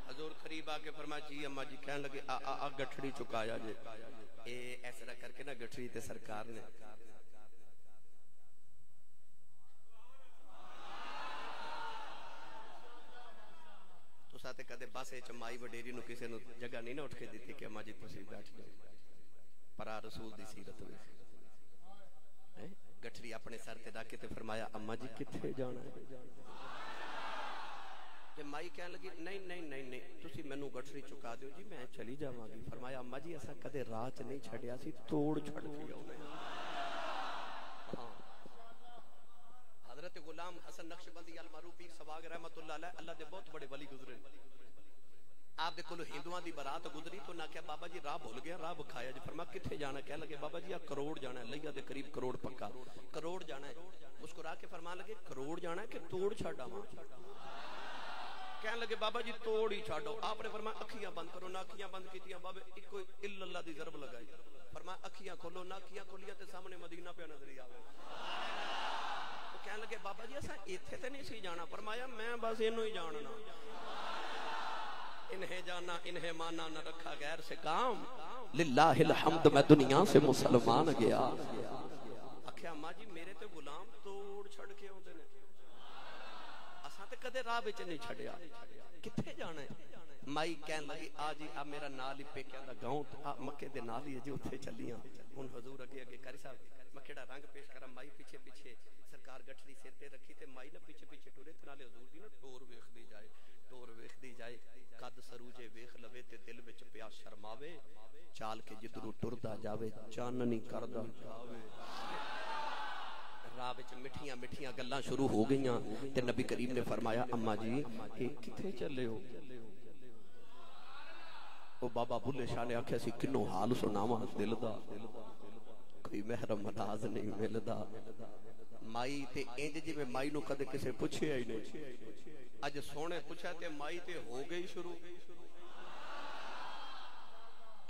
حضور قریب آکے فرمایا جی اماں جی کہن لگے گٹھڑی چکایا جے اے ایسا کر کے نا گٹھڑی تے سرکار نے تو ساتے کدے باسے چمائی وڈیری نو کسے نو جگہ نہیں نہ اٹھ کے دیتی کہ اماں جی تسی بیٹھ جائے پرا رسول دی سیرت میں گٹھڑی اپنے سر تے رکھ کے فرمایا اما جی کتھے جانا ہے؟ تے مائی کہنے لگی نہیں نہیں نہیں نہیں تسی مینوں گٹھڑی چکا دیو جی میں چلی جاواں گی. فرمایا اما جی اساں کدے راہ چ نہیں چھڈیا سی توڑ چھڑ کے آؤنے. حضرت غلام حسن نقشبندی المعروف پیر سواگ رحمت اللہ علیہ اللہ دے بہت بڑے ولی گزرے. آپ دے کولو ہندوؤں دی برات گزری تو نہ کہ بابا جی راہ بھول گیا راہ بکھایا جی. فرمایا کتھے جانا؟ کہنے لگے بابا جی کروڑ جانا ہے. لیا دے قریب کروڑ پکا کروڑ جانا ہے. مسکرا کے فرمان لگے کروڑ جانا ہے کہ توڑ چھڈا ماں؟ کہنے لگے بابا جی توڑ ہی چھاڑو. آپ نے فرمایا اکھیاں بند کرو. نہ اکھیاں بند کیتیاں بابے ایک الا اللہ دی ضرب لگائی. فرمایا اکھیاں کھولو. نہ اکھیاں کھولیا تے سامنے مدینہ پہ نظر آوے. کہنے لگے بابا جی اساں ایتھے تے نہیں سی جانا. فرمایا میں بس اینو ہی جاننا. انہیں جانا انہیں مانا نہ رکھا غیر سے کام. للہ الحمد میں دنیا سے مسلمان گیا. آکھیا ماں جی میرے تے غلام توڑ چھڑ کے ہوندے نے اساں تے کدے راہ وچ نہیں چھڈیا. کتھے جانا ہے؟ مائی کہن لگی آ جی آ میرا نال ہی پیکیاں دا گاؤں مکے دے نال ہی جی اوتھے چلیاں. ہن حضور اگے اگے قاری صاحب میں کیڑا رنگ پیش کراں. مائی پیچھے پیچھے سرکار گٹھڑی سر تے رکھی تے مائی نہ پیچھے پیچھے ٹرے تے نالے حضور دی نا ٹور ویکھدی جائے ٹور ویکھدی جائے. قد سروجے ویکھ لوے تے دل وچ پیا شرماوے. چال کے جدروں ٹردا جاوے چاننی کردا جاوے. راہ وچ مٹھیاں مٹھیاں گلاں شروع ہو گئیاں تے نبی کریم نے فرمایا اما جی اے کتھے چلے ہو؟ او بابا بلے شاہ نے آکھیا سی کنوں حال سناواں دل دا کوئی محرم ناز نہیں ملدا. مائی تے انج جویں مائی نو کدے کسے پوچھیا ہی نہیں. اج سونے پوچھا تے مائی تے ہو گئی شروع.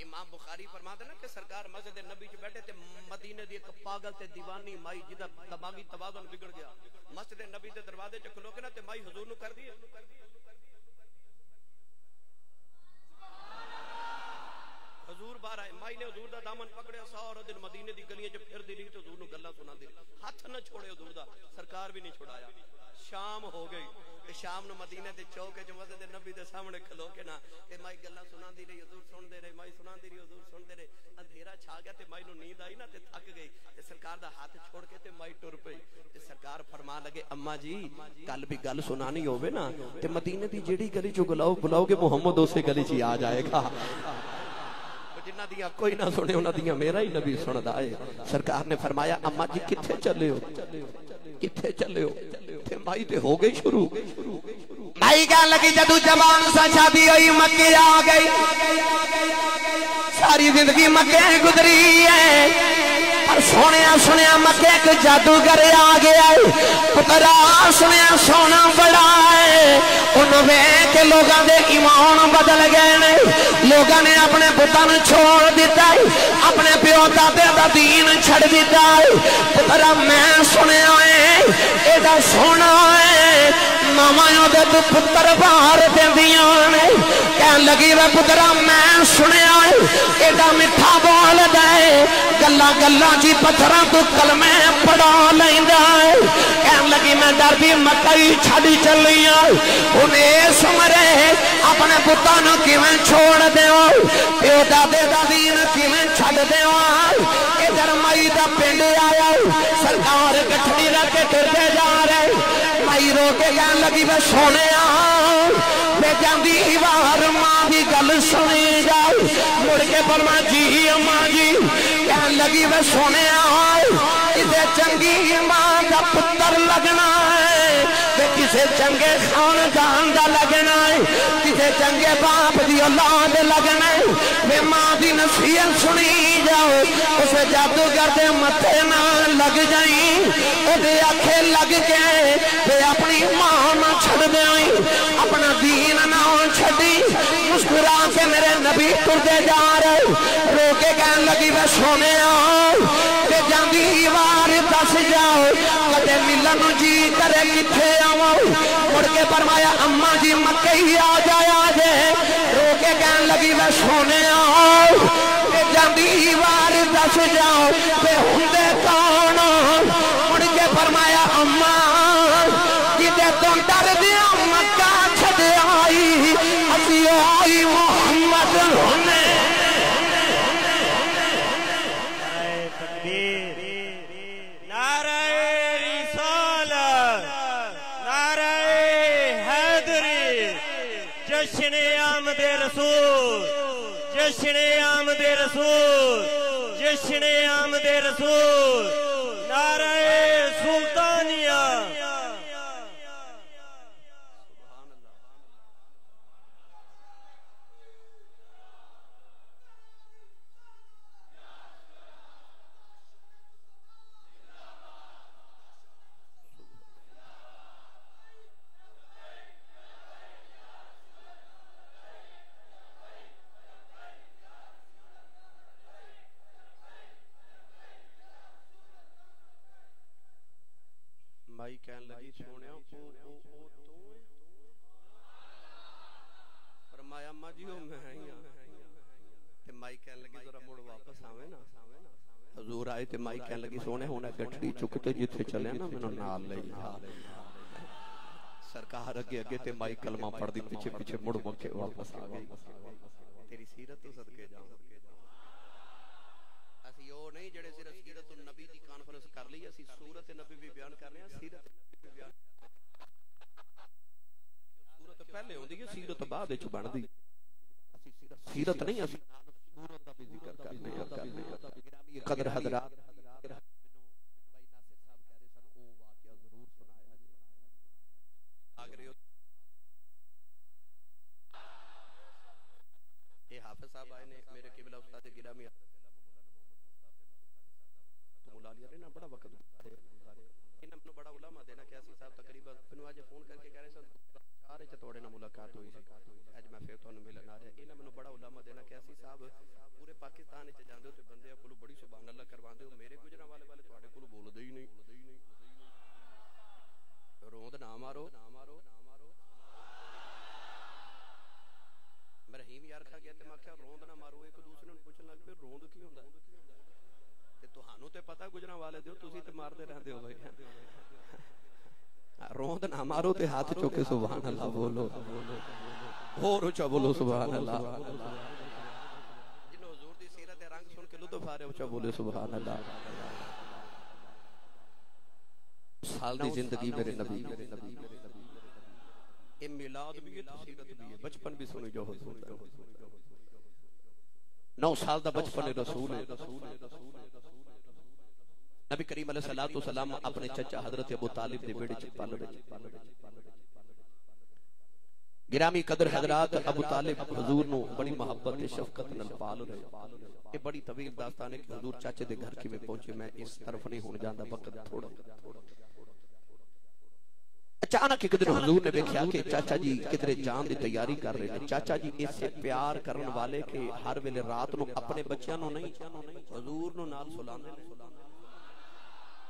امام بخاری فرماتے ہیں کہ سرکار مسجد نبی چ بیٹھے تے مدینے دی ایک پاگل تے دیوانی مائی جدا دماغی توازن بگڑ گیا. مسجد نبی دے دروازے چ کھلو کے نا تے مائی حضور نو کر دی حضور باہر آئے. مائی نے حضور دا دامن پکڑیا سارا دن مدینے دی گلیاں چ پھردی رہی تے حضور نو گلاں سناندی رہی. ہاتھ نہ چھوڑے حضور دا. سرکار بھی نہیں چھڑایا. شام ہو گئی تے شام نو مدینے دے چوک وچ مسجد نبی دے سامنے کھلو کے نا تے مائی گلاں سناندی رہی. حضور سن دے رہے مائی سناندی رہی حضور سن دے رہے. اندھیرا چھا گیا تے مائی نو نیند آئی نا تے تھک گئی تے سرکار دا ہاتھ چھوڑ کے تے مائی ٹر پئی. تے سرکار فرمان لگے اما جی کل بھی گل سنانی ہوے نا تے مدینے دی جیڑی گلی چ بلاؤ گے محمد اسی گلی چ آ جائے گا. جنہ دیاں کوئی نہ سنے انہاں دیاں میرا ہی نبی سندا ہے. سرکار نے فرمایا اما جی کتھے چلے ہو؟ کتھے چلے ہو؟ تے مائی تے ہو گئی شروع. مائی کہنے لگی جدو جوان سا شادی ہوئی مکے آ گئی. ساری زندگی مکے گزری ہے پر سونیا سنیا مکے ایک جادوگر آ گیا ہے. پترا سنیا سونا بڑا ہے. انہوں ویکھ کے لوگاں دے ایمان بدل گئے نے. لوگاں نے اپنے پتر چھوڑ دیتا ہے اپنے پیو دادے دا دین چھڑ دیتا ہے. پترا میں سنیا ہے ایڈا سونا ہے ماما دے تو پتر باہر دیندیاں نے. کہن لگی وے پترا میں سنیا ہے ایڈا میٹھا بول دے گلا گلا جی پتھراں تو کلمے پڑھا لیندا ہے. کہن لگی میں ڈر بھی مکئی چھڈی چلی ہوں. ہن اس عمرے اپنے پتاں نوں کیویں چھوڑ دیو پیو دادے دا دین کیویں چھڈ دیو. ادھر مائی دا پنڈ آیا سرکار گٹھڑی رکھ کے ٹرتے جا رہے. مائی رو کے کہن لگی وے سونیا میں جاندی وار ماں دی گل سنی جائے. مڑ کے فرما جی اماں جی. کہن لگی وے سونیا کسے چنگی ماں دا پتر لگنا ہے تے کسے چنگے خاندان دا لگنا ہے کسے چنگے باپ دی اولاد لگنا ہے. میں ماں دی نصیحت سنی جاؤ اس جادوگر دے متھے نہ لگ جائیں. او دے آنکھیں لگ کے تے اپنی ماں نہ چھڑ دیں اپنا دین نہ چھڑی. مسکرا کے میرے نبی ٹردے جا رہے. رو کے کہن لگی وے سونیا تے جاندی وار دس جاؤ کدے ملن جی کرے کتھے آواں. مڑ کے فرمایا اما جی مکے ہی آ جایا جے. رو کے کہن لگی وے سونیا تے جاندی وار دس جاؤ تے ہوندے کون. مڑ کے فرمایا اما جدے تو ڈر دیا مکہ چھڈ آئی اسی آئی محمد ہونے. نعرہ جشن آمد رسول جشن آمد رسول جشن آمد رسول نعرہ سلطانیہ مائی کہن لگی سونے فرمایا اماں جی میں تے مائی کہن لگی ذرا مڑ واپس آویں نا حضور آئے تے مائی کہن لگی سونے ہونا گٹڑی چکتے جتھے چلے نا مینوں نال لے جا سرکار اگے اگے تے مائی کلمہ پڑھ دی پیچھے پیچھے مڑ کے واپس آ گئی تیری سیرت تو صدقے جاؤں اسی او نہیں جڑے صرف سیرت النبی دی کانفرنس کر لی اسی سورت نبی بھی بیان کر رہے ہیں سیرت بھی بیان سورت پہلے ہوندی ہے سیرت بعد وچ بندی سیرت نہیں اسی سورت دا بھی ذکر کرنے ہیں قدر حضرات یہ حافظ صاحب آئے نے میرے قبلہ استاد گرامی تو مولا علی نے بڑا وقت گزارے انہاں نے بڑا علماء دینا کہ اسی صاحب تقریبا مینوں اج فون کر کے کہہ رہے سن چار وچ توڑے نال ملاقات ہوئی سی اج میں پھر تانوں ملن آ رہا انہاں نے بڑا علماء دینا کہ اسی صاحب پورے پاکستان وچ جاندے ہو تے بندے کولوں بڑی سبحان اللہ کرواندے ہو میرے گجراں والے تواڈے کولوں بولدے ہی نہیں روند نہ مارو میں رحیم یار کھا گیا تے میں کہیا روند نہ مارو ایک دوسرے نوں پوچھن لگ پے روند کی ہوندا تے تہانوں تے پتہ گجراں والے دیو تسی تے ماردے رہندے ہو بھائی روند نہ مارو تے ہاتھ چوک کے سبحان اللہ بولو اور اونچا بولو سبحان اللہ جنوں حضور دی سیرت دے رنگ سن کے لطف آ رہے اونچا بولے سبحان اللہ سال دی زندگی میرے نبی اے میلاد بھی ہے سیرت بھی ہے بچپن بھی سنی جو حضور دا 9 سال دا بچپن رسول ہے نبی کریم علیہ الصلوۃ والسلام اپنے چچا حضرت ابو طالب دے بیڑے چ پل رہے گرامی قدر حضرات ابو طالب حضور نو بڑی محبت تے شفقت نال پال رہے یہ بڑی طویل داستان ہے کہ حضور چاچے دے گھر کی میں پہنچے میں اس طرف نہیں ہون جاندا وقت تھوڑا اچانک ایک دن حضور نے دیکھا کہ چاچا جی کدھر جان دی تیاری کر رہے ہیں چاچا جی اس سے پیار کرن والے کہ ہر ویلے رات نو اپنے بچیاں نو نہیں حضور نو نال سلاندے نے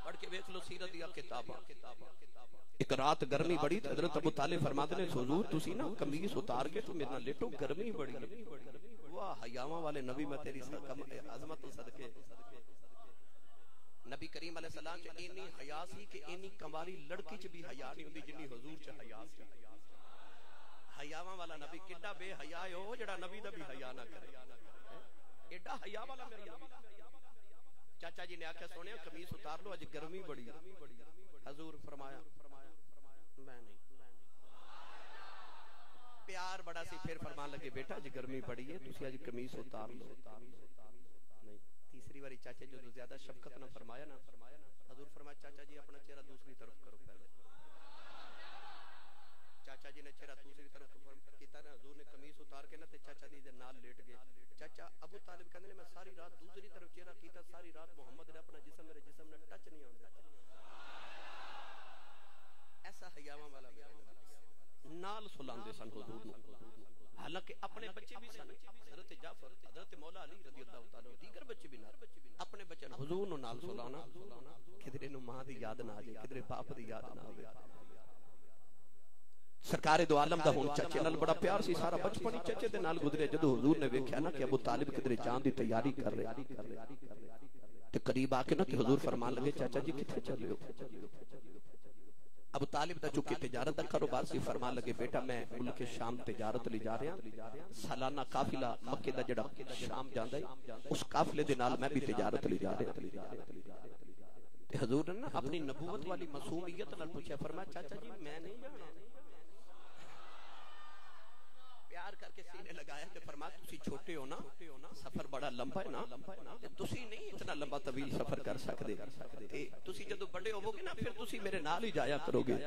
پڑھ کے دیکھ لو سیرت دی کتاباں ایک رات گرمی بڑی حضرت ابو طالب فرماتے ہیں حضور تسی نا قمیص اتار کے تو میرے نال لیٹو گرمی بڑی واہ حیاواں والے نبی میں تیری عظمت صدقے نبی کریم علیہ السلام چ اینی حیا سی کہ اینی کماری لڑکی چ بھی حیا نہیں ہوندی جنی حضور چ حیا سی حیاواں والا نبی کڈا بے حیا ہے او جڑا نبی دا بھی حیا نہ کرے ایڈا حیا والا میرا نبی چاچا جی نے آکھیا سونیا قمیص اتار لو اج گرمی بڑی حضور فرمایا میں نہیں پیار بڑا سی پھر فرمان لگے بیٹا اج گرمی بڑی ہے تسی اج قمیص اتار لو نہیں تیسری باری چاچے جو زیادہ شفقت نہ فرمایا نا حضور فرمایا چاچا جی اپنا چہرہ دوسری طرف کرو پہلے چاچا جی نے چہرہ دوسری طرف کیتا نا حضور نے قمیص اتار کے نا تے چاچا جی دے نال لیٹ گئے چاچا ابو طالب کہندے نے میں ساری رات دوسری طرف چہرہ کیتا ساری رات محمد نے اپنا جسم میرے جسم نے ٹچ نہیں ہوندا ایسا حیاواں والا نال سلاندے سن حضور نو حالانکہ اپنے بچے بھی سن حضرت جعفر حضرت مولا علی رضی اللہ تعالی دیگر بچے بھی نال اپنے بچے حضور نو نال سلانا کدھر نو ماں دی یاد نہ آ جائے کدھر باپ دی یاد نہ آوے سرکار دو عالم دا ہن چچے نال بڑا پیار سی سارا بچپن ہی چچے دے نال گزرے جدوں حضور نے ویکھیا نا کہ ابو طالب کدھر جان دی تیاری کر رہے تے قریب آ کے نا تے حضور فرمان لگے چاچا جی کتھے چلے ہو ابو طالب دا چونکہ تجارت دا کاروبار سی فرمان لگے بیٹا میں ملک شام تجارت لے جا رہا ہوں سالانہ قافلہ مکے دا جڑا شام جاندا ہے اس قافلے دے نال میں بھی تجارت لے جا رہا تے حضور نے اپنی نبوت والی معصومیت نال پوچھا فرمایا چاچا جی میں نہیں جانا لگایا کہ فرمایا تسی چھوٹے ہو نا سفر بڑا لمبا ہے نا تسی نہیں اتنا لمبا طویل سفر کر سکتے تسی جدو بڑے ہوو گے نا پھر تسی میرے نال ہی جایا کرو گے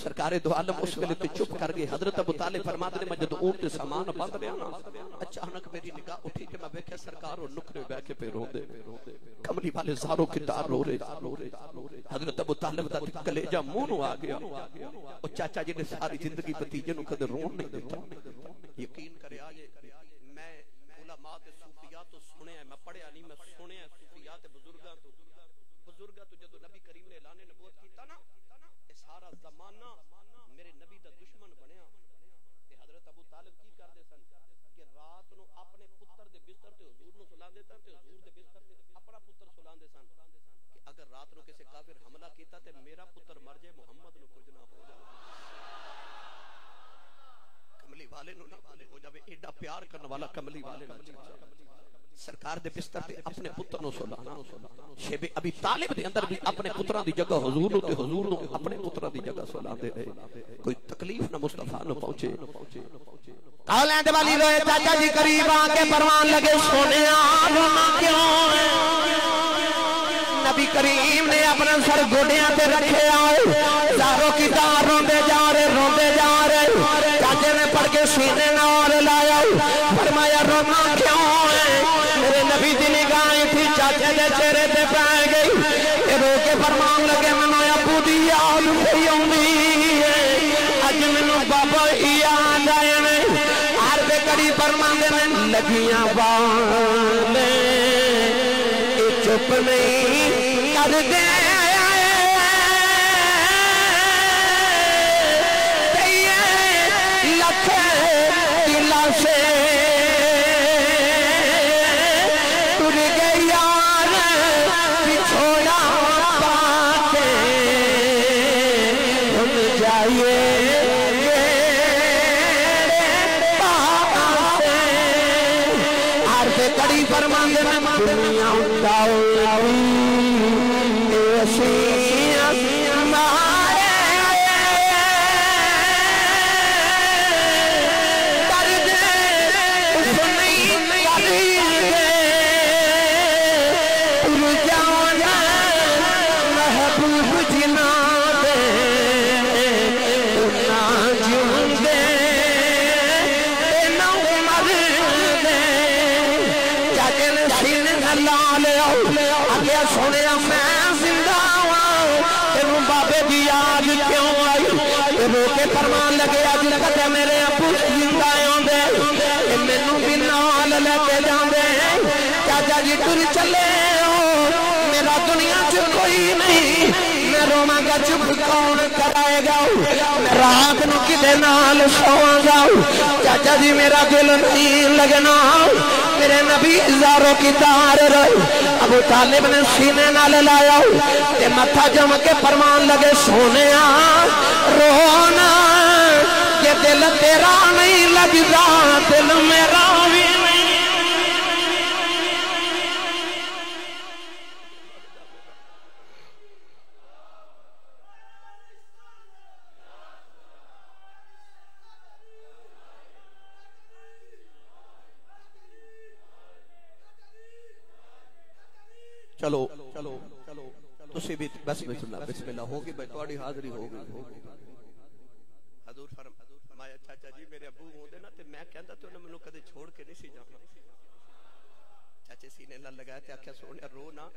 سرکار دو عالم اس ویلے تے چپ کر گئے حضرت ابو طالب فرماتے نے میں جدو اونٹ تے سامان باندھ رہا نا اچانک میری نگاہ اٹھی کہ میں ویکھیا سرکار اور نکرے بیٹھ کے پہ روندے کملی والے زاروں کی تار رو رہے حضرت ابو طالب دا کلیجہ منہ نو آ گیا اور چاچا جی نے ساری زندگی بتیجے نو کدے رون نہیں دیتا یقین کرے آج میں علماء تے صوفیاء تو سنے ہیں میں پڑھیا نہیں میں سنے ہیں صوفیاء تے بزرگاں تو جدو نبی کریم نے اعلان نبوت کیتا نا یہ سارا زمانہ میرے نبی دا دشمن بنیا تے حضرت ابو طالب کی کر دے سن کہ رات نو اپنے پتر دے بستر تے حضور نو سلا دیتا تے حضور دے بستر تے اپنا پتر سلا دے سن کہ اگر رات نو کسی کافر حملہ کیتا تے میرا پتر مر جائے محمد نو کچھ نہ ہو جائے کملی والے نو نہ ہو جاوے ایڈا پیار کرنے والا کملی والے نو سرکار دے بستر تے اپنے پتر نو سلانا شیب ابی طالب دے اندر بھی اپنے پتراں دی جگہ حضور نو تے حضور نو اپنے پتراں دی جگہ سلاندے رہے کوئی تکلیف نہ مصطفیٰ نو پہنچے کالیں دے والی روئے چاچا جی قریب آ کے پروان لگے سونیا رونا کیوں ہے نبی کریم نے اپنا سر گھڑیاں تے رکھے آئے زاروں کی تار روندے جا رہے چاچے نے پڑھ کے سینے نال لایا فرمایا رونا کیوں ہے میرے نبی دی نگاہیں تھی چاچے دے چہرے تے پہ گئی یہ رو کے فرمان لگے منو ابو دی یاد پئی اوندی ہے اج منو بابا یاد آئے نے ہر دے کڑی فرمان دے لگیاں والے چپ نہیں کر دے لکھے دل سے تر گئی یار بچھوڑا پاتے ہم جائیے کڑی فرمان دے میں دنیا اٹھاؤ مارے درد سنی تر جانا محبوب جنا دے نا جون دے نا مر دے آگیا سونے میں زندہ ہوں تیروں بابے دی یاد کیوں آئی رو کے فرمان لگے آج کتے میرے ابو زندہ ہوندے مینوں بھی نال لے کے جاندے چاچا جی تر چلے ہو میرا دنیا چ کوئی نہیں میں رواں گا چپ کون کرائے گا میں رات نو کدے نال سواں گا چاچا جی میرا دل نہیں لگنا میرے نبی زاروں کی تار رہی ابو طالب نے سینے نال لایا تے متھا جم کے فرمان لگے سونیا رونا کہ دل تیرا نہیں لگدا دل میرا بھی نہیں چلو تسی بھی بسم اللہ ہوگی بھائی تواڈی حاضری ہوگی حضور فرمایا چاچا جی میرے ابو ہوندے نا تے میں کہندا تے انہاں مینوں کدے چھوڑ کے نہیں سی جانا چاچے سینے نال لگایا تے آکھیا سونیا رو نا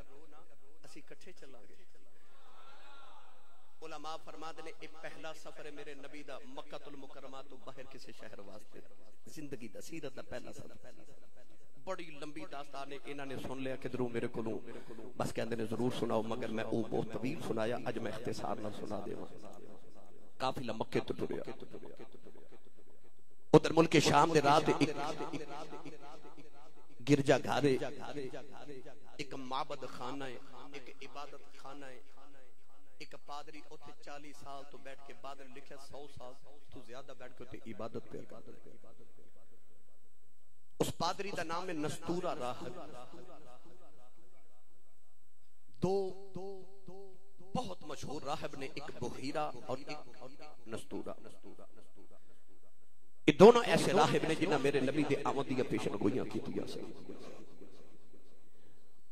اسی اکٹھے چلاں گے علماء فرماتے نے یہ پہلا سفر ہے میرے نبی دا مکہ المکرمہ تو باہر کسی شہر واسطے زندگی دا سیرت دا پہلا سفر بڑی لمبی داستان ہے انہاں نے سن لیا کہ دروں میرے کولوں بس کہندے نے ضرور سناؤ مگر میں او بہت طویل سنایا اج میں اختصار نال سنا دیواں قافلہ مکے تو ٹریا ادھر ملک شام دے رات ایک گرجا گھر ایک معبد خانہ ہے ایک عبادت خانہ ہے ایک پادری اوتھے 40 سال تو بیٹھ کے بعد لکھیا 100 سال تو زیادہ بیٹھ کے اوتھے عبادت پہ اس پادری دا نام ہے نستورہ راہب دو بہت مشہور راہب نے ایک بحیرہ اور ایک نستورہ یہ دونوں ایسے راہب نے جنہاں میرے نبی دے آمد دیا پیشن گوئیاں کی دیا سے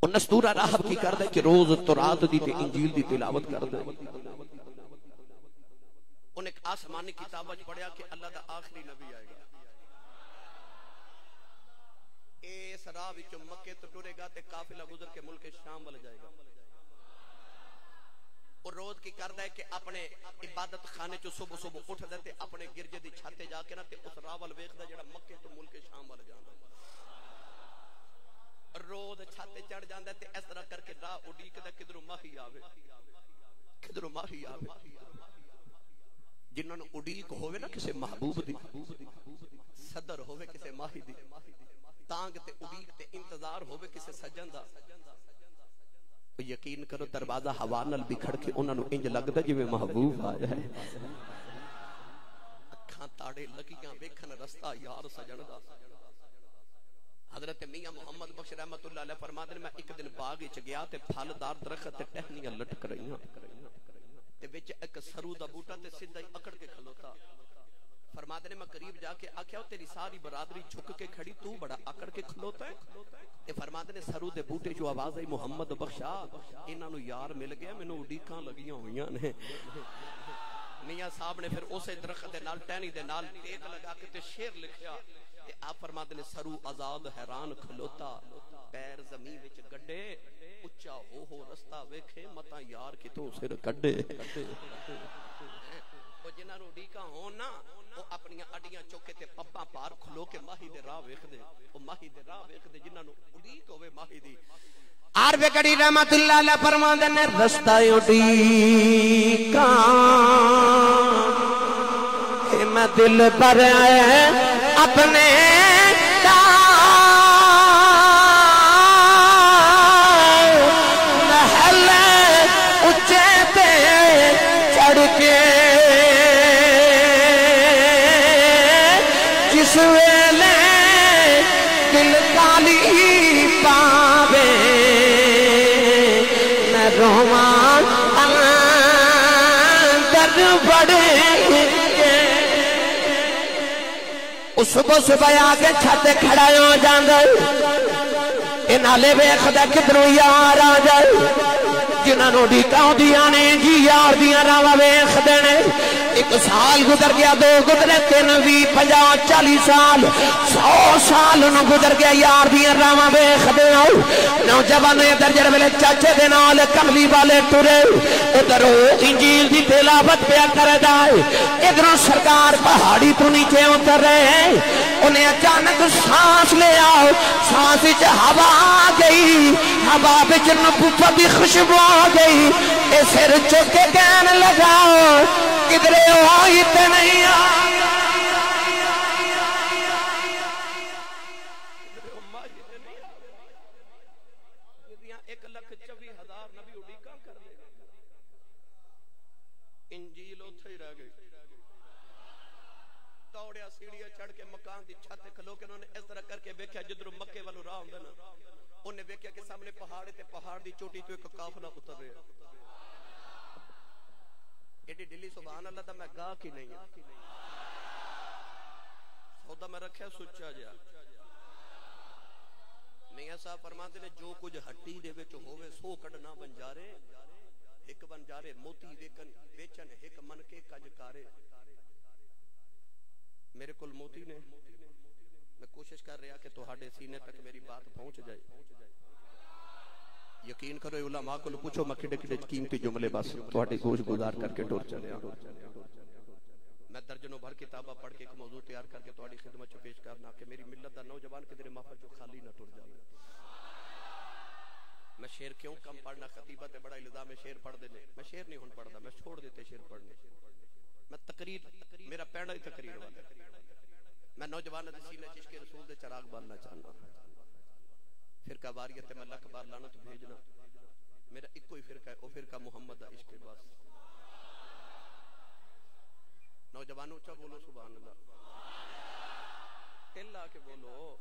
اور نستورہ راہب کی کر دے کہ روز تورات دی تے انجیل دی تلاوت کر دے انہیں ایک آسمانی کتاب پڑھیا کہ اللہ دا آخری نبی آئے گا اس راہ وچوں مکے تو ٹرے گا تے قافلہ گزر کے ملک شام وال جائے گا اور روز کی کردا ہے کہ اپنے عبادت خانے چوں صبح صبح اٹھ دے تے اپنے گرجے دی چھت تے جا کے نا تے اس راہ وال ویکھدا جڑا مکے تو ملک شام وال جاندا روز چھت تے چڑھ جاندا تے اس طرح کر کے راہ اڈیکدا کدھروں ماہی آوے جنہاں نوں اڈیک ہوے نا کسے محبوب دی صدر ہوے کسے ماہی دی تانگ تے اڈیک تے انتظار ہوے کسے سجن دا یقین کرو دروازہ ہوا نال بکھڑ کے انہاں نوں انج لگدا جویں محبوب آیا ہے اکھاں تاڑے لگیاں ویکھن رستہ یار سجن دا حضرت میاں محمد بخش رحمت اللہ علیہ فرماتے ہیں میں ایک دن باغ وچ گیا تے پھلدار درخت تے ٹہنیاں لٹک رہیاں تے وچ ایک سرو دا بوٹا تے سیدھا ہی اکڑ کے کھلوتا فرماتے ہیں میں قریب جا کے آکھیا تیری ساری برادری جھک کے کھڑی تو بڑا اکڑ کے کھلوتا ہے تے فرماتے ہیں سرو دے بوٹے جو آواز آئی محمد بخشا انہاں نوں یار مل گیا مینوں اڈیکاں لگیاں ہوئیاں نے میاں صاحب نے پھر اسے درخت دے نال ٹہنی دے نال ٹیک لگا کے تے شعر لکھیا تے آپ فرماتے ہیں سرو آزاد حیران کھلوتا پیر زمین وچ گڈے اچا ہو رستہ ویکھے متا یار کتوں سر کڈے او جنہاں نوں اڈیکاں ہون نا او اپنی اڈیاں چوکے تے پپاں پار کھلو کے ماہی دے راہ ویکھدے او ماہی دے راہ ویکھدے جنہاں نوں اڈیک ہوے ماہی دی عارف گڑی رحمت اللہ علیہ فرماندے نے رستہ اڈیکاں میں دل پر اپنے محل اچے تے چڑھ کے جس ویلے دل کالی پاوے میں رواں اندر بڑے صبح صبح آگے چھتے کھڑا ہو جاندے اے نالے ویکھدا کدھروں یار آ جائے جنہاں نوں ڈیکاں ہوندیاں نے جی یار دیاں راواں ویکھدے نے ایک سال گزر گیا دو گزرے 3 20 50 40 سال 100 سال نو گزر گیا یار دیاں راواں ویکھدے ہو نوجوان ادھر جڑے ویلے چاچے دے نال کملی والے ٹرے ادھر انجیل دی تلاوت پیا کردا ہے ادھروں سرکار پہاڑی تو نیچے اتر رہے انہیں اچانک سانس لے آؤ سانس وچ ہوا آ گئی ہوا وچ نبوت دی خوشبو آ گئی اے سر چک کے کہن لگا کدھرے ہوئی تے نہیں انجیل اتھے ہی رہ گئی توڑیا سیڑھیاں چڑھ کے مکان دی چھت کھلو کے انہوں نے اس طرح کر کے ویکھیا جدھروں مکے والوں راہ ہوندا نا انہیں ویکھیا کہ سامنے پہاڑ تے پہاڑ دی چوٹی تو ایک قافلہ اتر رہا ایڈی ڈلی سبحان اللہ دا میں گاہ کی نہیں ہے سودا میں رکھیا سچا جا میاں صاحب فرماتے نے جو کچھ ہٹی دے وچ ہووے سو کڈنا بنجارے ایک بنجارے موتی ویچن ایک من کے کج کارے میرے کول موتی نے میں کوشش کر رہا کہ تہاڈے سینے تک میری بات پہنچ جائے یقین کرو علماء کو پوچھو میں کڈے کڈے قیمتی جملے بس تہاڈی گوش گزار کر کے ٹر چلیا میں درجنوں بھر کتاباں پڑھ کے ایک موضوع تیار کر کے تہاڈی خدمت چ پیش کرنا کہ میری ملت دا نوجوان کدھر محفل چ خالی نہ ٹر جائے میں شعر کیوں کم پڑھنا خطیبہ تے بڑا الزام ہے شعر پڑھ دینے میں شعر نہیں ہن پڑھدا میں چھوڑ دیتے شعر پڑھنے میں تقریر میرا پہلا ہی تقریر والا میں نوجوان دے سینے چشک رسول دے چراغ بالنا چاہنا فرقہ واریت میں لکھ بار لعنت بھیجنا میرا ایک کوئی فرقہ ہے او فرقہ محمد دا عشق بس نوجوانوں اچھا بولو سبحان اللہ اللہ کے بولو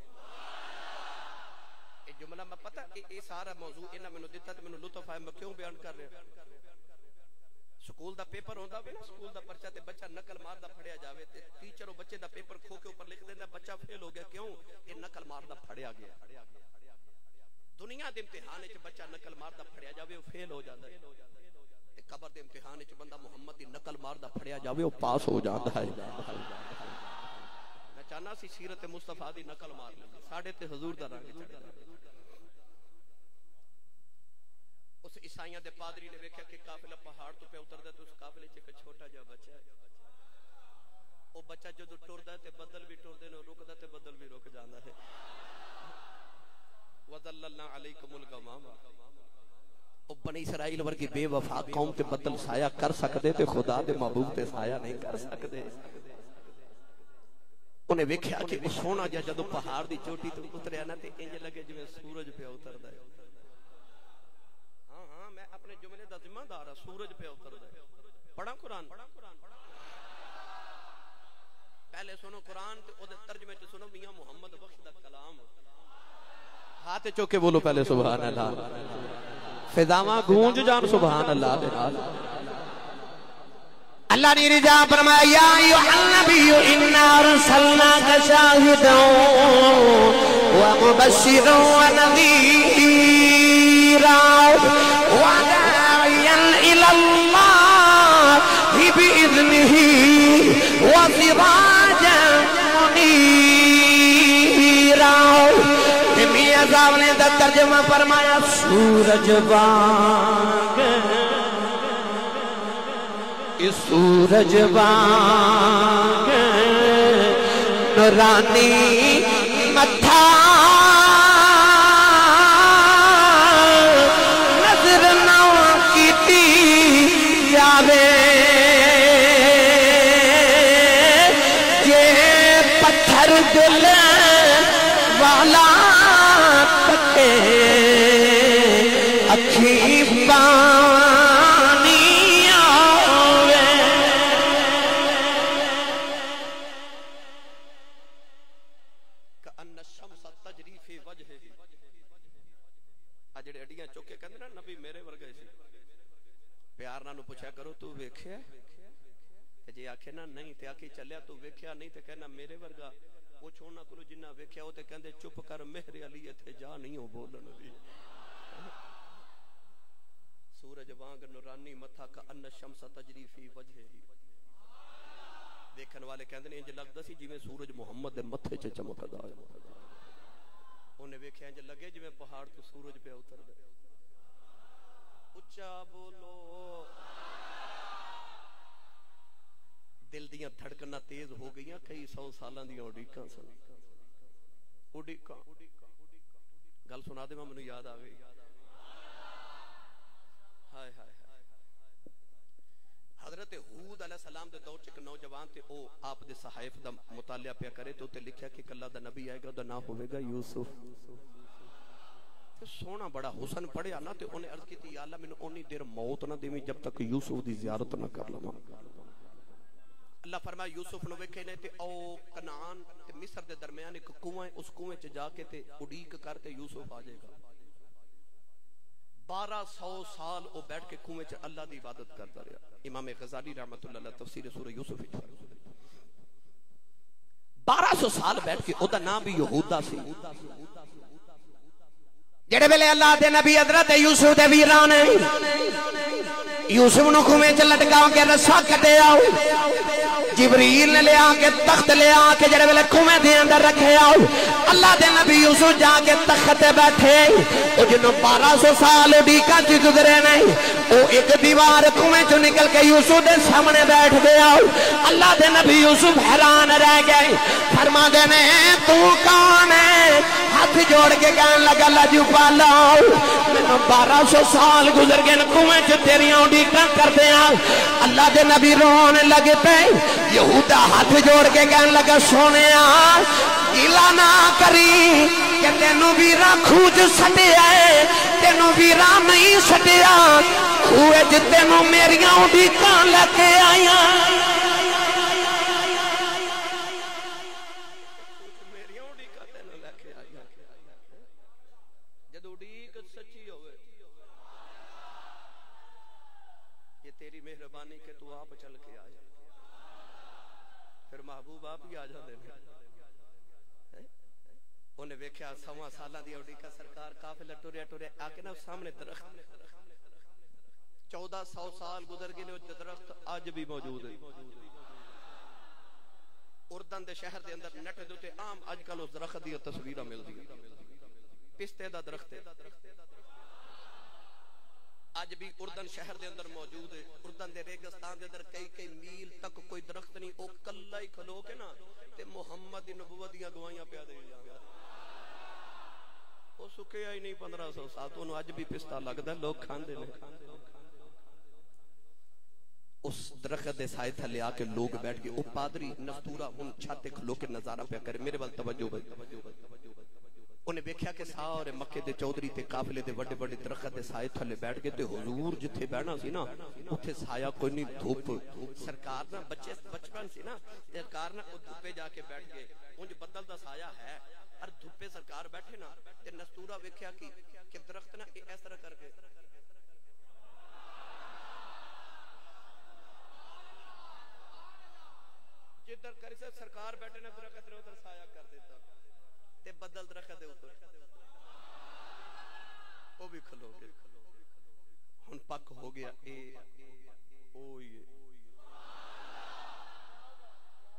یہ جملہ میں پتہ یہ سارا موضوع انہاں میں دیتا تو میں لطف آیا میں کیوں بیان کر رہا سکول دا پیپر ہوندا وے نا سکول دا پرچہ تے بچہ نقل ماردا پھڑیا جاوے تے ٹیچر او بچے دا پیپر کھو کے اوپر لکھ دیندا بچہ فیل ہو گیا کیوں اے نقل ماردا پھڑیا گیا دنیا دے امتحان وچ بچہ نقل ماردا پھڑیا جاوے او فیل ہو جاندا ہے تے قبر دے امتحان وچ بندہ محمد دی نقل ماردا پھڑیا جاوے او پاس ہو جاندا ہے میں چاہنا سی سیرت مصطفیٰ دی نقل مار لیں ساڈے تے حضور دا رنگ چڑھ جائے اس عیسائیاں دے پادری نے ویکھیا کہ قافلہ پہاڑ تو پہ اتردا تے اس قافلے وچ ایک چھوٹا جا بچہ ہے او بچہ جدوں ٹردا ہے تے بدل بھی ٹردے نے رکدا تے بدل بھی رک جاندا ہے وَذَلَّلْنَا عَلَيْكُمُ الْغَمَامَ او بنی اسرائیل ورگی بے وفا قوم تے بدل سایہ کر سکدے تے خدا دے محبوب تے سایہ نہیں کر سکدے انہیں ویکھیا کہ وہ سونا جا جدوں پہاڑ دی چوٹی تو اتریا نا تے انج لگے جویں سورج پہ اتردا ہے ہاں میں اپنے جملے دا ذمہ دار ہاں سورج پہ اتردا ہے پڑھا قرآن پہلے سنو قرآن تے او دے ترجمے تے سنو میاں محمد بخش دا کلام ہاتھ چوکے بولو پہلے سبحان اللہ فضاواں گونج جان سبحان اللہ دے نال اللہ نے رضا فرمایا یا ایھا النبی انا ارسلناک شاہدا ومبشرا ونذیرا وداعیا الی اللہ بإذنہ وسراجا منیرا میاں صاحب نے ترجمہ فرمایا سورج بانگ سورج بانگ نورانی متھا نظر نہ کیتی جاوے جے پتھر دل والا تکے اکھی جی آکھے نا نہیں تے آکھے چلیا تو ویکھیا نہیں تے کہنا میرے ورگا وہ چھوڑنا کلو جنہ ویکھیا ہو تے کہندے چپ کر مہر علی تے جا نہیں ہو بولن دی سورج وانگ نورانی متھا کا ان الشمس تجری فی وجہہ دیکھن والے کہندے نے انج لگدا سی جویں سورج محمد دے متھے چ چمکدا ہے اونے ویکھیا انج لگے جویں پہاڑ تو سورج پہ اتردا اچا بولو دل دیاں دھڑکناں تیز ہو گئیاں کئی 100 سالاں دیاں اڈیکاں سن اڈیکاں گل سنا دے مینوں یاد آ گئی ہائے ہائے حضرت ہود علیہ السلام دے دور چ ایک نوجوان تے او آپ دے صحائف دا مطالعہ پیا کرے تو تے لکھیا کہ اللہ دا نبی آئے گا دا نام ہوے گا یوسف سونا بڑا حسن پڑھیا نا تے انہیں عرض کی تھی یا اللہ مینوں اونی دیر موت نہ دیویں جب تک یوسف دی زیارت نہ کر لواں اللہ فرمایا یوسف نو ویکھے نے تے او کنعان تے مصر دے درمیان ایک کنواں اس کنویں چ جا کے تے اڈیک کر تے یوسف آ جائے گا 1200 سال او بیٹھ کے کنویں چ اللہ دی عبادت کرتا رہا امام غزالی رحمتہ اللہ علیہ تفسیر سورہ یوسف 1200 سال بیٹھ کے او دا نام بھی یہودا سی جڑے ویلے اللہ دے نبی حضرت یوسف دے ویراں نے یوسف نو کنویں چ لٹکا کے رسا کٹے آؤ جبریل نے لے آ کے تخت لے آ کے جڑے ویلے کنویں دے اندر رکھے آؤ اللہ دے نبی یوسف جا کے تخت تے بیٹھے او جنوں 1200 سال اڈیکا چ گزرے نہیں او ایک دیوار کنویں چ نکل کے یوسف دے سامنے بیٹھ گیا اللہ دے نبی یوسف حیران رہ گئے فرما دے نے تو کون ہے ہاتھ جوڑ کے کہن لگا لاجو پالا مینوں 1200 سال گزر گئے کنویں چ تیریاں اڈیکاں کردے آ اللہ دے نبی رون لگ پے یہودا ہاتھ جوڑ کے کہن لگا سونیا گلا نہ کری کہ تینوں ویرا کھوج سٹیا ہے تینوں ویرا نہیں سٹیا کھوے چ تینوں میریاں اڈیکاں لے کے آئیاں باپ ہی آ جاندے نے انہیں ویکھیا 100 سالاں دی اوڈیکا سرکار قافلہ ٹریا ٹریا آ کے نا سامنے درخت 1400 سال گزر گئے نے درخت اج بھی موجود ہے اردن دے شہر دے اندر نیٹ دے تے عام اج کل اس درخت دی تصویراں ملدی پستے دا درخت ہے اج بھی اردن شہر دے اندر موجود ہے اردن دے ریگستان دے اندر کئی میل تک کوئی درخت نہیں او کلا ہی کھلو کے نا تے محمد دی نبوت دیاں دعائیاں پیا دے جاندا او سکیا ہی نہیں 1500 سال تو انہوں اج بھی پستا لگدا لوگ کھاندے نے اس درخت دے سائے تھلے آ کے لوگ بیٹھ گئے او پادری نستورا ان چھاتے کھلو کے نظارہ پہ کرے میرے وال توجہ بھائی انہیں دیکھا کہ سارے مکے دے چودھری تے قافلے دے بڑے بڑے درخت دے سائے تھلے بیٹھ گئے تے حضور جتھے بیٹھنا سی نا اتھے سایہ کوئی نہیں دھوپ سرکار نا بچپن سی نا سرکار نا دھوپے جا کے بیٹھ گئے انج بدل دا سایہ ہے اور دھوپے سرکار بیٹھے نا تے نستورا ویکھیا کہ درخت نا اس طرح کر کے جدھر کری سے سرکار بیٹھے نا درخت نے ادھر سایہ کر دیتا تے بدل درخت دے اوپر وہ بھی کھلو گے ہن پک ہو گیا اے اوئے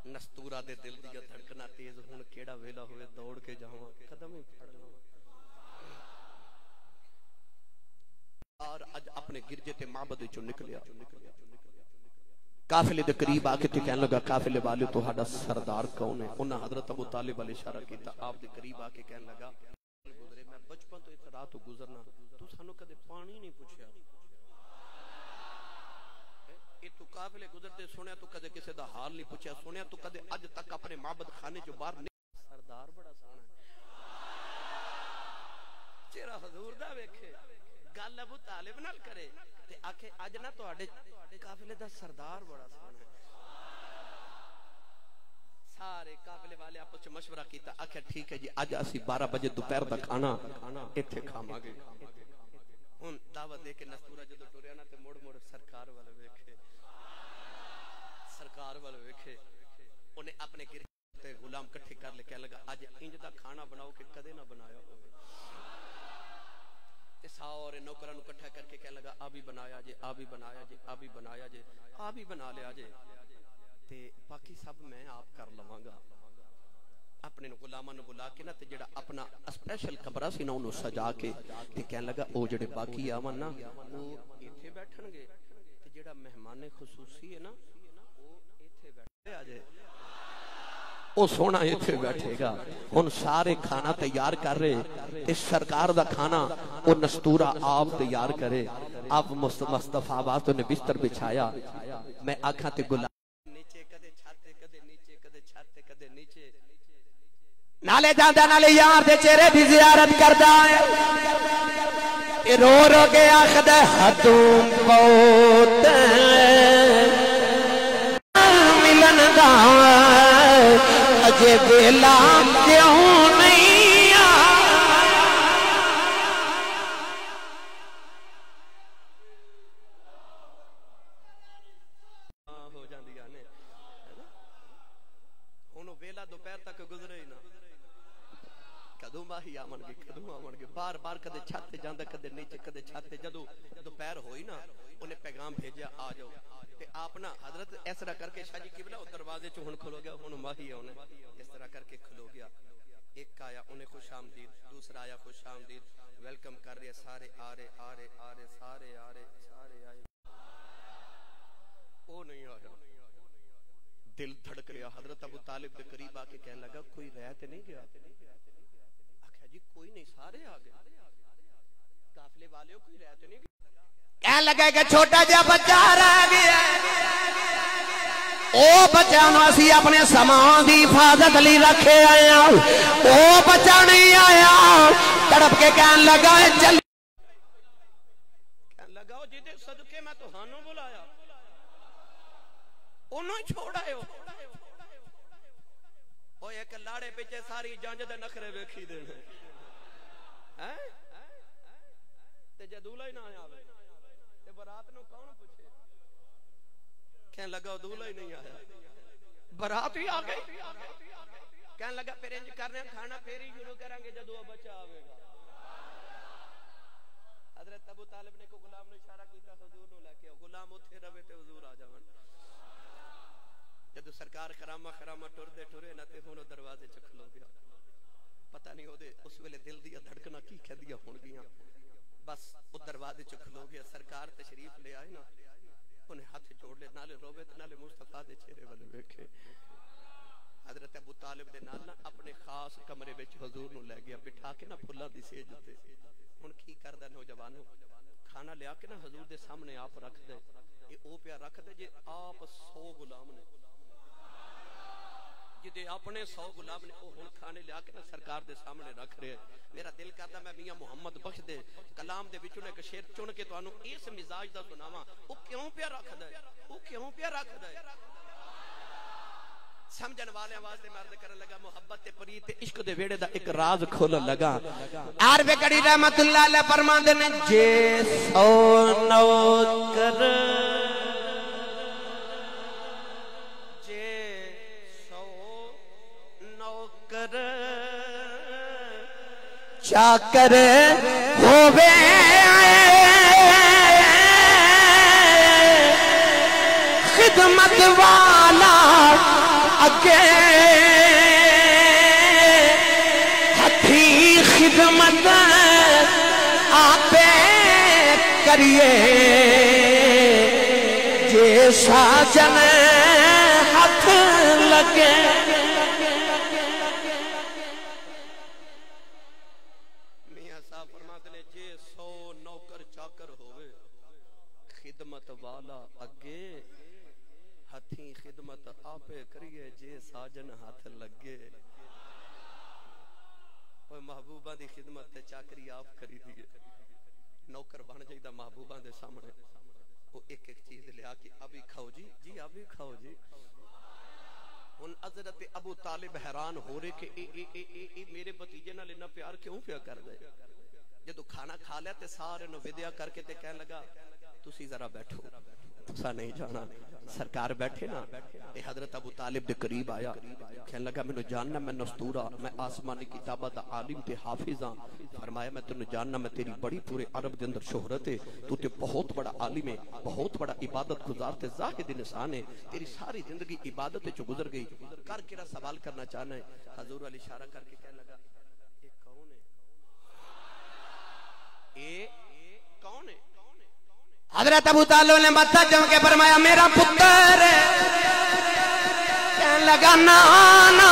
نستورا دے دل دی دھڑکنا تیز ہن کیڑا ویلا ہوئے دوڑ کے جاواں قدم ہی پھڑ لواں اور اج اپنے گرجے تے معبد وچوں نکلیا قافلے دے قریب آ کے تے کہنے لگا قافلے والے تہاڈا سردار کون ہے انہاں حضرت ابو طالب علیہ اشارہ کیتا آپ دے قریب آ کے کہنے لگا گزرے میں بچپن تو اس رات تو گزرنا تو سانو کدے پانی نہیں پوچھیا اے تو قافلے گزرتے سنیا تو کدے کسے دا حال نہیں پوچھیا سنیا تو کدے اج تک اپنے معبد خانے جو باہر نہیں سردار بڑا سونا ہے چہرہ حضور دا ویکھے گل ابو طالب نال کرے تے آکھے اج نہ تواڈے قافلے دا سردار بڑا سونا ہے سارے قافلے والے آپس وچ مشورہ کیتا آکھے ٹھیک ہے جی اج اسی 12 بجے دوپہر دا کھانا ایتھے کھاواں گے ہن دعوت دے کے نستورا جدوں ٹریا نا تے مڑ سرکار والے ویکھے سرکار والے ویکھے اونے اپنے گرجے تے غلام کٹھے کر لے کہ لگا اج انج دا کھانا بناؤ کہ کدے نہ بنایا ہوے سارے نوکراں نوں اکٹھا کر کے کہنے لگا آ بھی بنایا جے آ بھی بنایا جے آ بھی بنایا جے آ بھی بنا لیا جے تے باقی سب میں آپ کر لواں گا اپنے غلاماں نوں بلا کے نا تے جڑا اپنا اسپیشل کمرہ سی نا اونوں سجا کے تے کہنے لگا او جڑے باقی آون نا او ایتھے بیٹھن گے تے جڑا مہمان خصوصی ہے نا او ایتھے بیٹھے آ جائے او سونا ایتھے بیٹھے گا ہن سارے کھانا تیار کر رہے تے سرکار دا کھانا او نستورا آپ تیار کرے آپ مصطفیٰ واسطے نے بستر بچھایا میں آنکھاں تے گلا نیچے کدے چھاتے کدے نیچے کدے چھاتے کدے نیچے نالے جاندا نالے یار دے چہرے دی زیارت کردا ہے اے رو رو کے آکھدا ہتوں بہت ملن دا اجے ویلا کیوں نہیں ہو جاندی نے ہن ویلا دوپہر تک گزرے ہی نہ کدوں باہی آون گے بار بار کدے چھت تے جاندا کدے نیچے کدے چھت تے جدوں دوپہر ہوئی نا انہیں پیغام بھیجیا آ جاؤ تے آپ نا حضرت اس طرح کر کے شاہ جی قبلہ دروازے چ ہن کھلو گیا ہن ماہی ہے انہیں اس طرح کر کے کھلو گیا ایک آیا انہیں خوش آمدید دوسرا آیا خوش آمدید ویلکم کر رہے سارے آ رہے سارے آئے او نہیں آیا دل دھڑک رہا حضرت ابو طالب دے قریب آ کے کہنے لگا کوئی رہ تے نہیں گیا آکھیا جی کوئی نہیں سارے آ گئے قافلے والے کوئی رہ تے نہیں گیا کہنے لگا کہ چھوٹا جا بچہ رہ گیا او بچہ نو اسی اپنے سامان دی حفاظت لی رکھے آئے او بچہ نہیں آیا تڑپ کے کہنے لگا چل کہنے لگا جی دے صدقے میں تو ہانوں بلایا انہوں ہی چھوڑا ہے وہ ایک لاڑے پیچھے ساری جانج دے نخرے ویکھی دینے تے جدولہ ہی نہ آیا تے برات نو کون پوچھے کہنے لگا دولہ ہی نہیں آیا برات ہی آ گئی کہنے لگا پھر انج کرنے کھانا پھر ہی شروع کریں گے جدو بچہ آوے گا حضرت ابو طالب نے کو غلام نے اشارہ کیتا حضور نو لے کے غلام اوتھے رہے تے حضور آ جاون جدو سرکار خرامہ ٹردے ٹرے نہ تے ہن دروازے چ کھلو گیا پتہ نہیں او دے اس ویلے دل دی دھڑکنا کی کہندیاں ہون گیاں بس او دروازے چ کھلو گیا سرکار تشریف لے آئے نا انہیں ہاتھ جوڑ لے نالے روے تے نالے مصطفیٰ دے چہرے والے ویکھے حضرت ابو طالب دے نال اپنے خاص کمرے وچ حضور نو لے گیا بٹھا کے نا پھلاں دی سیج تے ہن کی کردا نوجوانو کھانا لیا کے نا حضور دے سامنے آپ رکھ دے یہ او پیا رکھ دے جے آپ 100 غلام نے جدے اپنے 100 غلام نے او ہن کھانے لیا کے نا سرکار دے سامنے رکھ رہے میرا دل کردا میں میاں محمد بخش دے کلام دے وچوں ایک شعر چن کے تانوں اس مزاج دا سناواں او کیوں پیا رکھ دے سمجھن والے آواز تے مرد کرن لگا محبت تے پرید تے عشق دے ویڑے دا ایک راز کھولن لگا عارف کڑی رحمت اللہ علیہ فرماندے نے جے سو نوکر چاکر ہووے خدمت والا اگے ہتھی خدمت آپے کریے جے ساجن ہاتھ لگے خدمت والا اگے ہتھی خدمت آپے کریے جے ساجن ہاتھ لگے اوہ محبوبہ دی خدمت تے چاکری آپ کری دیئے نوکر بن جائیدہ محبوبہ دے سامنے وہ ایک چیز لیا کہ ابھی کھاؤ جی ابھی کھاؤ جی ان حضرت ابو طالب حیران ہو رہے کہ میرے بتیجے نہ لینا پیار کیوں پیا کر دے جدو کھانا کھا لیا تے سارے نو ودیا کر کے تے کہنے لگا تسی ذرا بیٹھو تسا نہیں جانا سرکار بیٹھے نا اے حضرت ابو طالب دے قریب آیا کہنے لگا میں نو جاننا میں نستورہ میں آسمانی کتابہ دا عالم تے حافظ ہاں فرمایا میں تنو جاننا میں تیری بڑی پورے عرب دے اندر شہرت ہے تو تے بہت بڑا عالم ہے بہت بڑا عبادت گزار تے زاہد انسان ہے تیری ساری زندگی عبادت چ گزر گئی کر کے سوال کرنا چاہنا ہے حضور علی اشارہ کر کے کہنے لگا یہ کون ہے اے کون ہے حضرت ابو طالب نے ماتھا چوم کے فرمایا میرا پتر کہنے لگا نانا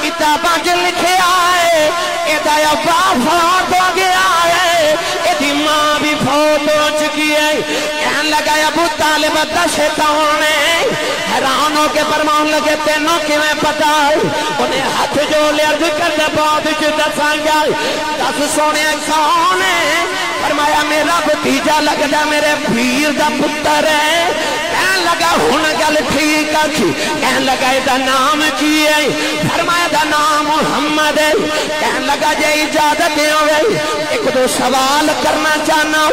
کتاباں چ لکھے آئے ایدہ ابا فوت ہو گیا ہے ایدی ماں بھی فوت ہو چکی ہے کہنے لگا ابو طالب دشے کون ہے حیران ہو کے فرمان لگے تینوں کیویں پتا انہیں ہاتھ جو لے عرض کر دے بعد چ دساں گا دس سونے کون ہے فرمایا میرا بھتیجا لگدا میرے پیر دا پتر ہے کہنے لگا ہن گل ٹھیک ہے کہنے لگا دا نام کی ہے فرمایا دا نام محمد ہے کہنے لگا جے اجازت ہوے ایک دو سوال کرنا چاہنا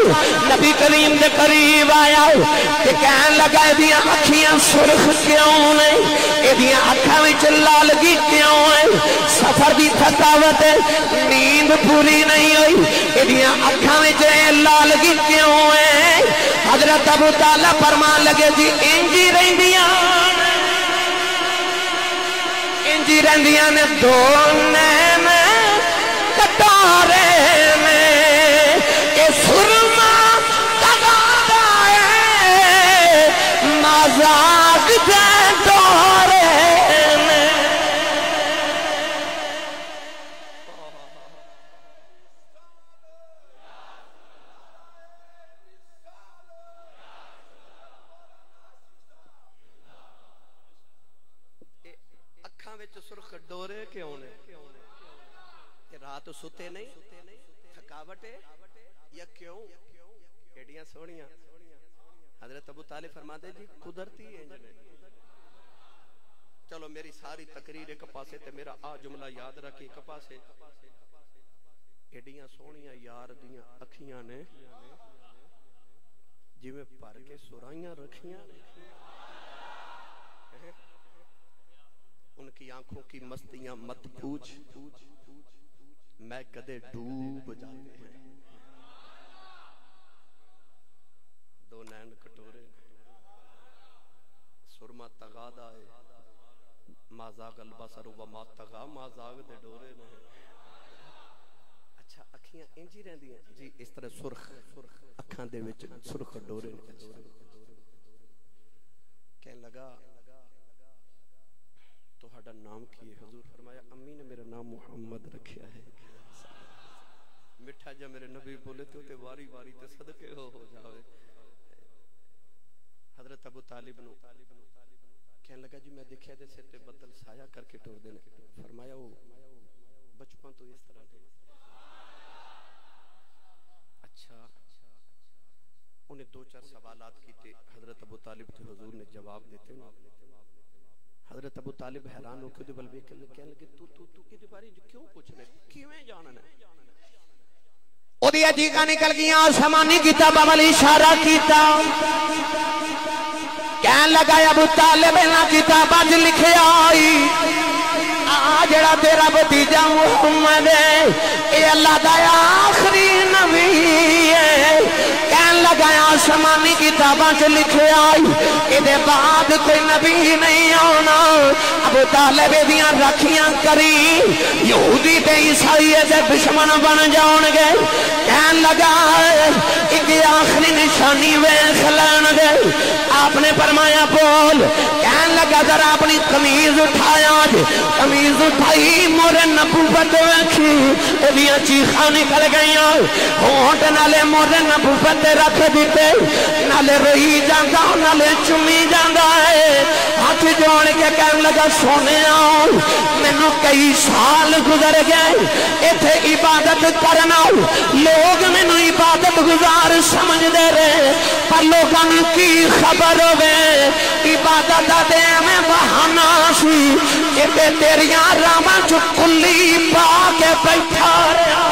نبی کریم دے قریب آیا تے کہنے لگا ایدیاں اکھیاں سرخ کیوں نے ایدیاں اکھاں وچ لالگی کیوں ہے سفر دی تھکاوٹ نیند پوری نہیں ہوئی ایدیاں اکھاں وچ لالگی کیوں ہے حضرت ابو طالب فرمان لگے جی انجی رہندیاں نے دو نین کٹارے میں اے سرما تغادا ہے مزاق دے دورے میں سرخ ڈورے کیوں نے رات ستے نہیں تھکاوٹ ہے یا کیوں ایڈیاں سونیاں حضرت ابو طالب فرماتے جی قدرتی انجنے چلو میری ساری تقریر ایک پاسے تے میرا آ جملہ یاد رکھی ایک پاسے ایڈیاں سونیاں یار دیاں اکھیاں نے جی میں پر کے سرائیاں رکھیاں ان کی آنکھوں کی مستیاں مت پوچھ، میں کدے ڈوب جاتے ہیں. دو نین کٹورے سرما تغادا ہے، ما زاغ البصر وما طغى، ما زاغ دے ڈورے نے. اچھا اکھیاں انجی رہندی ہیں جی، اس طرح سرخ اکھاں دے وچ سرخ ڈورے نے. کہنے لگا تہاڈا نام کی ہے؟ حضور فرمایا امی نے میرا نام محمد رکھیا ہے. میٹھا جا میرے نبی بولے تو تے واری واری تے صدقے ہو جاوے. حضرت ابو طالب نو کہنے لگا جی میں دیکھیا دے سر تے بدل سایہ کر کے ٹور دینے. فرمایا وہ بچپن تو اس طرح دے. اچھا انہیں دو چار سوالات کیتے حضرت ابو طالب تے حضور نے جواب دیتے نا. حضرت ابو طالب حیران ہو کے دے بلوے کہنے لگے تو کدے بارے کیوں پوچھنے کیویں جاننا ہے؟ او دی عجیقہ نکل گیا آسمانی کتابہ والی اشارہ کیتا. کہنے لگا ابو طالب نہ کتابہ جو لکھے آئی جڑا تیرا بھتیجا محمد ہے اے اللہ دا آخری نبی ہے. کہنے لگا آسمانی کتاباں چ لکھے آئی اے دے بعد کوئی نبی نہیں آنا. ابو طالب دیاں رکھیاں کری یہودی تے عیسائی دے دشمن بن جان گے. کہنے لگا ایک آخری نشانی ویکھ لین دے. آپ نے فرمایا بول. کہنے لگا ذرا اپنی قمیض اٹھایا. قمیض اٹھائی مورے نبوت ویکھی ایدیاں چیخاں نکل گئیاں. ہونٹ نالے مورے نبوت رکھ دیتے نالے روئی جاندا نالے چمی جاندا ہے. ہاتھ جوڑ کے کہنے لگا سونے مینوں کئی سال گزر گئے ایتھے عبادت کرنا. لوگ مینوں عبادت گزار سمجھ دے رہے پر لوگاں نوں کی خبر ہوے عبادت دے میں بہانا سی کہ تیریاں راواں چ کلی پا کے بیٹھا رہا.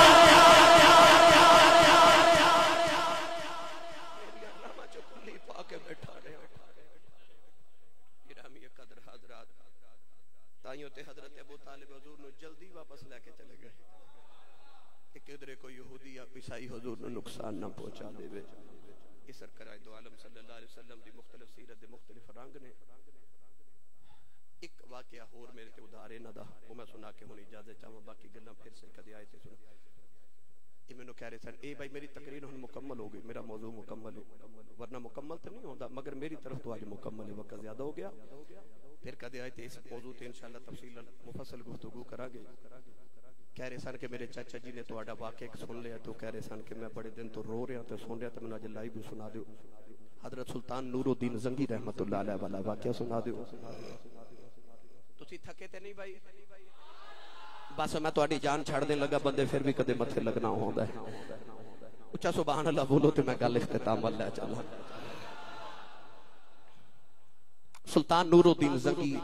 حضرت ابو طالب حضور نو جلدی واپس لے کے چلے گئے کہ کدھر کوئی یہودی یا عیسائی حضور نو نقصان نہ پہنچا دے. اس سرکار دو عالم صلی اللہ علیہ وسلم دی مختلف سیرت دے مختلف رنگ نے. ایک واقعہ اور میرے تے ادھارے نہ دا وہ میں سنا کے ہونی اجازت چاہوں. باقی گلاں پھر سے کدی آئے تے سنا. یہ میں نو کہہ رہے سن اے بھائی میری تقریر ہن مکمل ہو گئی. میرا موضوع مکمل ہے ورنہ مکمل تو نہیں ہوندا مگر میری طرف تو آج مکمل ہے. وقت زیادہ ہو گیا. پھر کدے آئے تھے اس موضوع تے انشاءاللہ تفصیل مفصل گفتگو کرا گے. کہہ رہے سن کہ میرے چاچا جی نے تہاڈا واقعہ سن لیا تو کہہ رہے سن کہ میں بڑے دن تو رو رہا تے سن رہا تے میں اج لائیو سنا دیو. حضرت سلطان نور الدین زنگی رحمت اللہ علیہ والا واقعہ سنا دیو. تسی تھکے تے نہیں بھائی؟ بس میں تہاڈی جان چھڑ دین لگا بندے پھر بھی کدے متھے لگنا ہوندا ہے. اچھا سبحان اللہ بولو تے میں گل اختتام لے چلا. سلطان نور الدین زنگی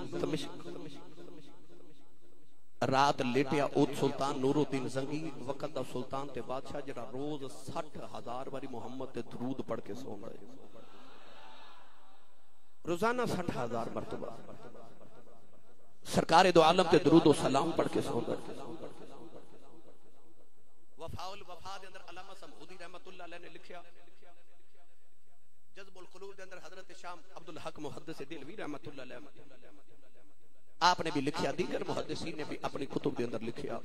رات لیٹیا اوت. سلطان نور الدین زنگی وقت دا سلطان تے بادشاہ جڑا روز 60,000 باری محمد تے درود پڑھ کے سوندا ہے. روزانہ 60,000 مرتبہ سرکار دو عالم تے درود و سلام پڑھ کے سوندا ہے. وفاء الوفا دے اندر علامہ سمعودی رحمت اللہ علیہ نے لکھیا. جذب القلوب دے اندر حضرت شام عبدالحق محدث دہلوی رحمت اللہ علیہ آپ نے بھی لکھیا. دیگر محدثین نے بھی اپنی کتب دے اندر لکھیا.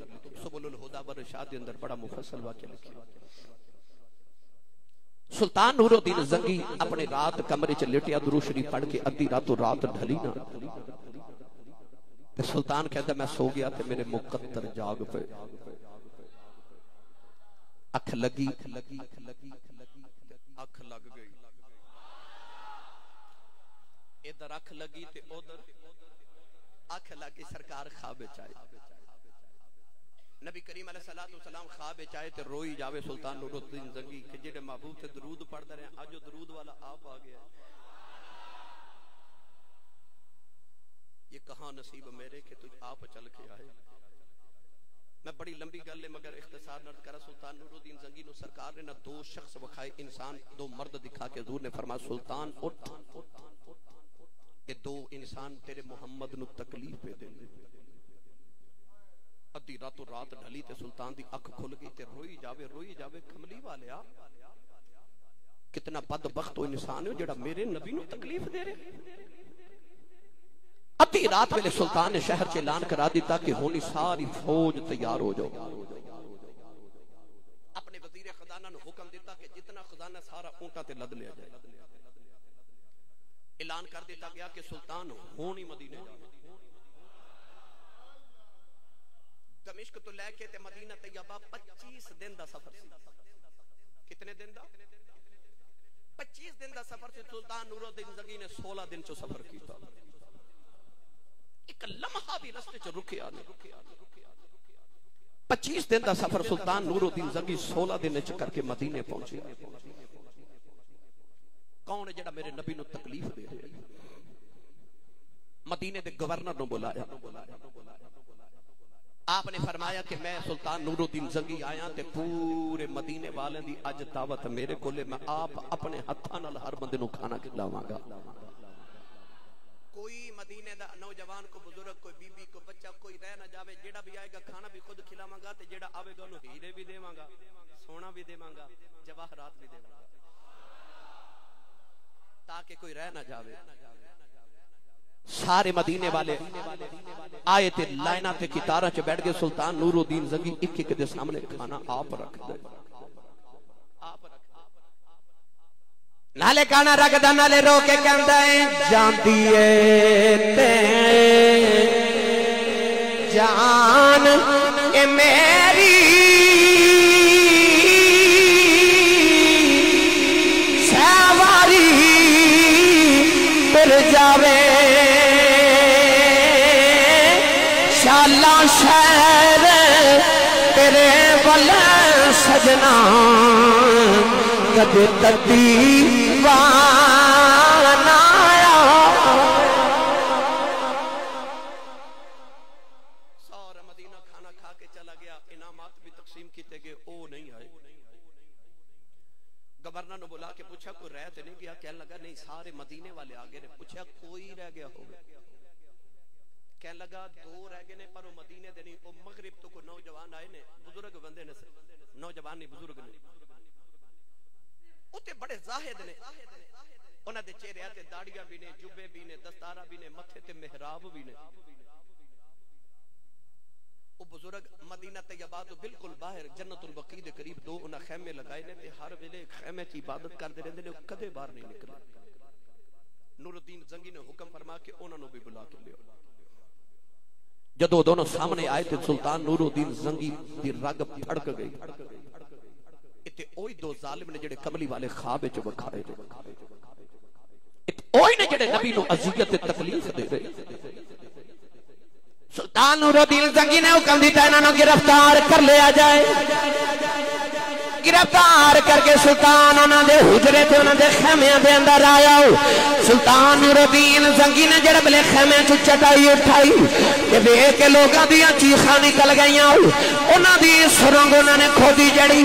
سبل الہدی والرشاد دے اندر بڑا مفصل واقعہ لکھیا. سلطان نور الدین زنگی اپنے رات کمرے چ لیٹیا درود شریف پڑھ کے ادھی رات رات ڈھلی نہ تے سلطان کہتا میں سو گیا تے میرے مقدر جاگ پے. اکھ لگی اکھ لگ گئی. ادھر اکھ لگی تے ادھر اکھ لگی. سرکار خواب وچ آئے. نبی کریم علیہ السلام خواب وچ آئے تے روئی جاوے سلطان نور الدین زنگی کہ جڑے محبوب تے درود پڑھدا رہے اج او درود والا آپ آ گیا. یہ کہاں نصیب میرے کہ تجھ آپ چل کے آئے. میں بڑی لمبی گل ہے مگر اختصار نہ کرا. سلطان نور الدین زنگی نو سرکار نے نہ دو شخص وکھائے انسان دو مرد دکھا کے حضور نے فرمایا سلطان اٹھ کہ دو انسان تیرے محمد نو تکلیف پہ دیں ادھی راتوں رات ڈھلی تے سلطان دی اکھ کھل گئی تے روئی جاوے کملی والے آ کتنا بدبخت انسان ہے جڑا میرے نبی نو تکلیف دے رہے ادھی رات ویلے سلطان نے شہر چ اعلان کرا دیتا کہ ہونی ساری فوج تیار ہو جاؤ اپنے وزیر خزانہ نو حکم دیتا کہ جتنا خزانہ سارا اونٹاں تے لد لیا جائے اعلان کر دیتا گیا کہ سلطان ہونی مدینے جانا دمشق تو لے کے تے مدینہ طیبہ 25 دن دا سفر سی کتنے دن دا 25 دن دا سفر سے سلطان نور الدین زنگی نے 16 دن چو سفر کیتا ایک لمحہ بھی رستے چو رکیا نہیں 25 دن دا سفر سلطان نور الدین زنگی 16 دن چ کر کے مدینے پہنچے کون ہے جڑا میرے نبی نو تکلیف دے رہے مدینے دے گورنر نو بلایا آپ نے فرمایا کہ میں سلطان نور الدین زنگی آیا تے پورے مدینے والے دی اج دعوت میرے کولے میں آپ اپنے ہتھاں نال ہر بندے نو کھانا کھلاواں گا کوئی مدینے دا نوجوان کو بزرگ کوئی بی بی کو بچہ کوئی رہ نہ جاوے جیڑا بھی آئے گا کھانا بھی خود کھلاواں گا تے جیڑا آوے گا انہوں ہیرے بھی دیواں گا سونا بھی دیواں گا جواہرات بھی دیواں گا تاکہ کوئی رہ نہ جاوے سارے مدینے والے آئے تھے لائنہ تے کتارہ چ بیٹھ گئے سلطان نور الدین زنگی ایک ایک دے سامنے کھانا آپ رکھ دے نالے کھانا رکھ دا نالے رو کے کہندا ہے جاندی اے تے جان اے میری سواری پھر جاوے شالا شہر تیرے بلے سجنا کد تدیوان آیا سارا مدینہ کھانا کھا کے چلا گیا انعامات بھی تقسیم کیتے گئے او نہیں آئے گورنر نے بلا کے پوچھا کوئی رہ تو نہیں گیا کہنے لگا نہیں سارے مدینے والے آگے نے پوچھا کوئی رہ گیا ہوگا کہنے لگا دو رہ گئے نے پر وہ مدینے دے نہیں وہ مغرب تو کوئی نوجوان آئے نے بزرگ بندے نے نوجوان نہیں بزرگ نے اتے بڑے زاہد نے انہاں دے چہرے تے داڑیاں بھی نے جبے بھی نے دستارہ بھی نے متھے تے محراب بھی نے وہ بزرگ مدینہ طیبہ تو بالکل باہر جنت البقیع دے قریب دو انہاں خیمے لگائے نے تے ہر ویلے خیمے کی عبادت کردے رہندے نے کدے باہر نہیں نکلے نور الدین زنگی نے حکم فرما کے انہاں نو بھی بلا کے لیا جدو دونوں سامنے آئے تھے سلطان نور الدین زنگی دی رگ پھڑک گئی اتے اوہی دو ظالم نے جڑے کملی والے خواب وچ وکھائے اتے اوہی نے جڑے نبی نو اذیت تے تکلیف دے رہے سلطان نور الدین زنگی نے حکم دیتا انہاں نو گرفتار کر لیا جائے گرفتار کر کے سلطان انہاں دے حجرے تے انہاں دے خیمیاں دے اندر آیا سلطان نور الدین زنگی نے جڑے بلے خیمے چ چٹائی اٹھائی کہ دیکھ کے لوگاں دیاں چیخاں نکل گئیاں انہاں دی سرنگ انہاں نے کھودی جڑی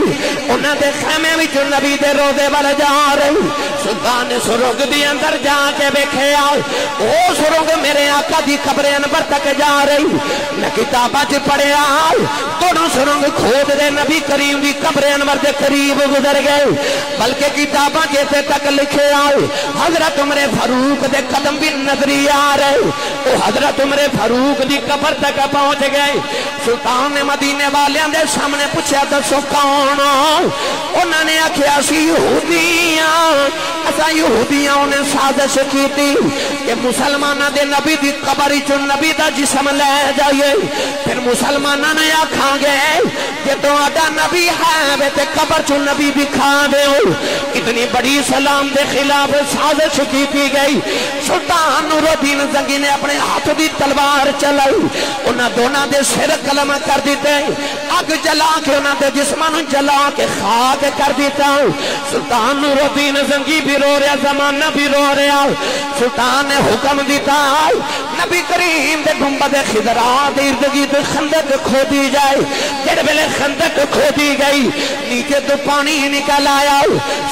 انہاں دے خیمے وچ نبی دے روضے ول جا رہی سلطان نے سرنگ دی اندر جا کے ویکھیا او سرنگ میرے آقا دی قبر انور تک جا رہی میں کتاباں چ پڑھیا دونوں سرنگ کھود دے نبی کریم دی قبر انور دے قریب گزر گئے بلکہ کتاباں کیسے تک لکھے آئے حضرت عمر فاروق دے قدم بھی نظری آ رہے وہ حضرت عمر فاروق دی قبر تک پہنچ گئے سلطان نے مدینے والیاں دے سامنے پوچھا دسو کون انہوں نے آکھیا سی یہودیاں اسا یہودیاں انہیں سازش کی تھی کہ مسلمانہ دے نبی دی قبر چ نبی دا جسم لے جائیے پھر مسلمانہ نے آکھاں گے کہ تہاڈا نبی ہے تے قبر چ نبی دکھا دے اتنی بڑی سلام دے خلاف سازش کی گئی سلطان نور الدین زنگی نے اپنے ہاتھ دی تلوار چلائی انہاں دونوں دے سر قلم کر دیتے اگ جلا کے انہاں دے جسماں نوں جلا کے خاک کر دیتا سلطان نور الدین زنگی بھی رو رہا زمانہ بھی رو رہا سلطان نے حکم دیتا نبی کریم دے گنبد خضرا دے ارد گرد خندق کھودی جائے جڑے ویلے خندق کھودی گئی نیچے تو پانی نکل آیا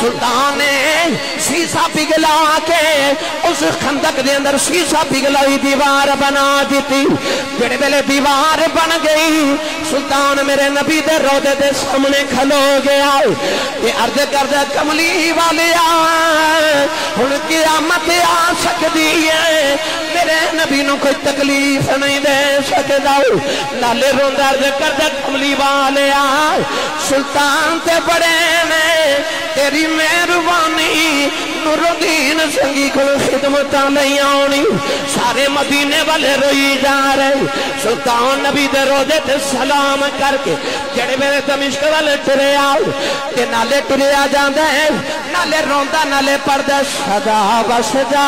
سلطان نے سیسا پگھلا کے اس خندق دے اندر سیسا پگھلائی دیوار بنا دیتی جڑے ویلے دیوار بن گئی سلطان میرے نبی دے روضے دے سامنے کھلو گیا یہ عرض کردہ کملی والیا ہن قیامت آ سکتی ہے میرے نبی نو کوئی تکلیف نہیں دے سکتا نالے روندا عرض کردہ کملی والیا سلطان تے بڑے نے تیری مہربانی نور الدین سنگی کو خدمتاں نہیں آنی سارے مدینے والے روئی جا رہے سلطان نبی دے روضے تے سلام کر کے جڑے میرے دمشق والے ٹرے آؤ تے نالے ٹرے آ جاندے نالے روندا نالے پردہ صدا بس جا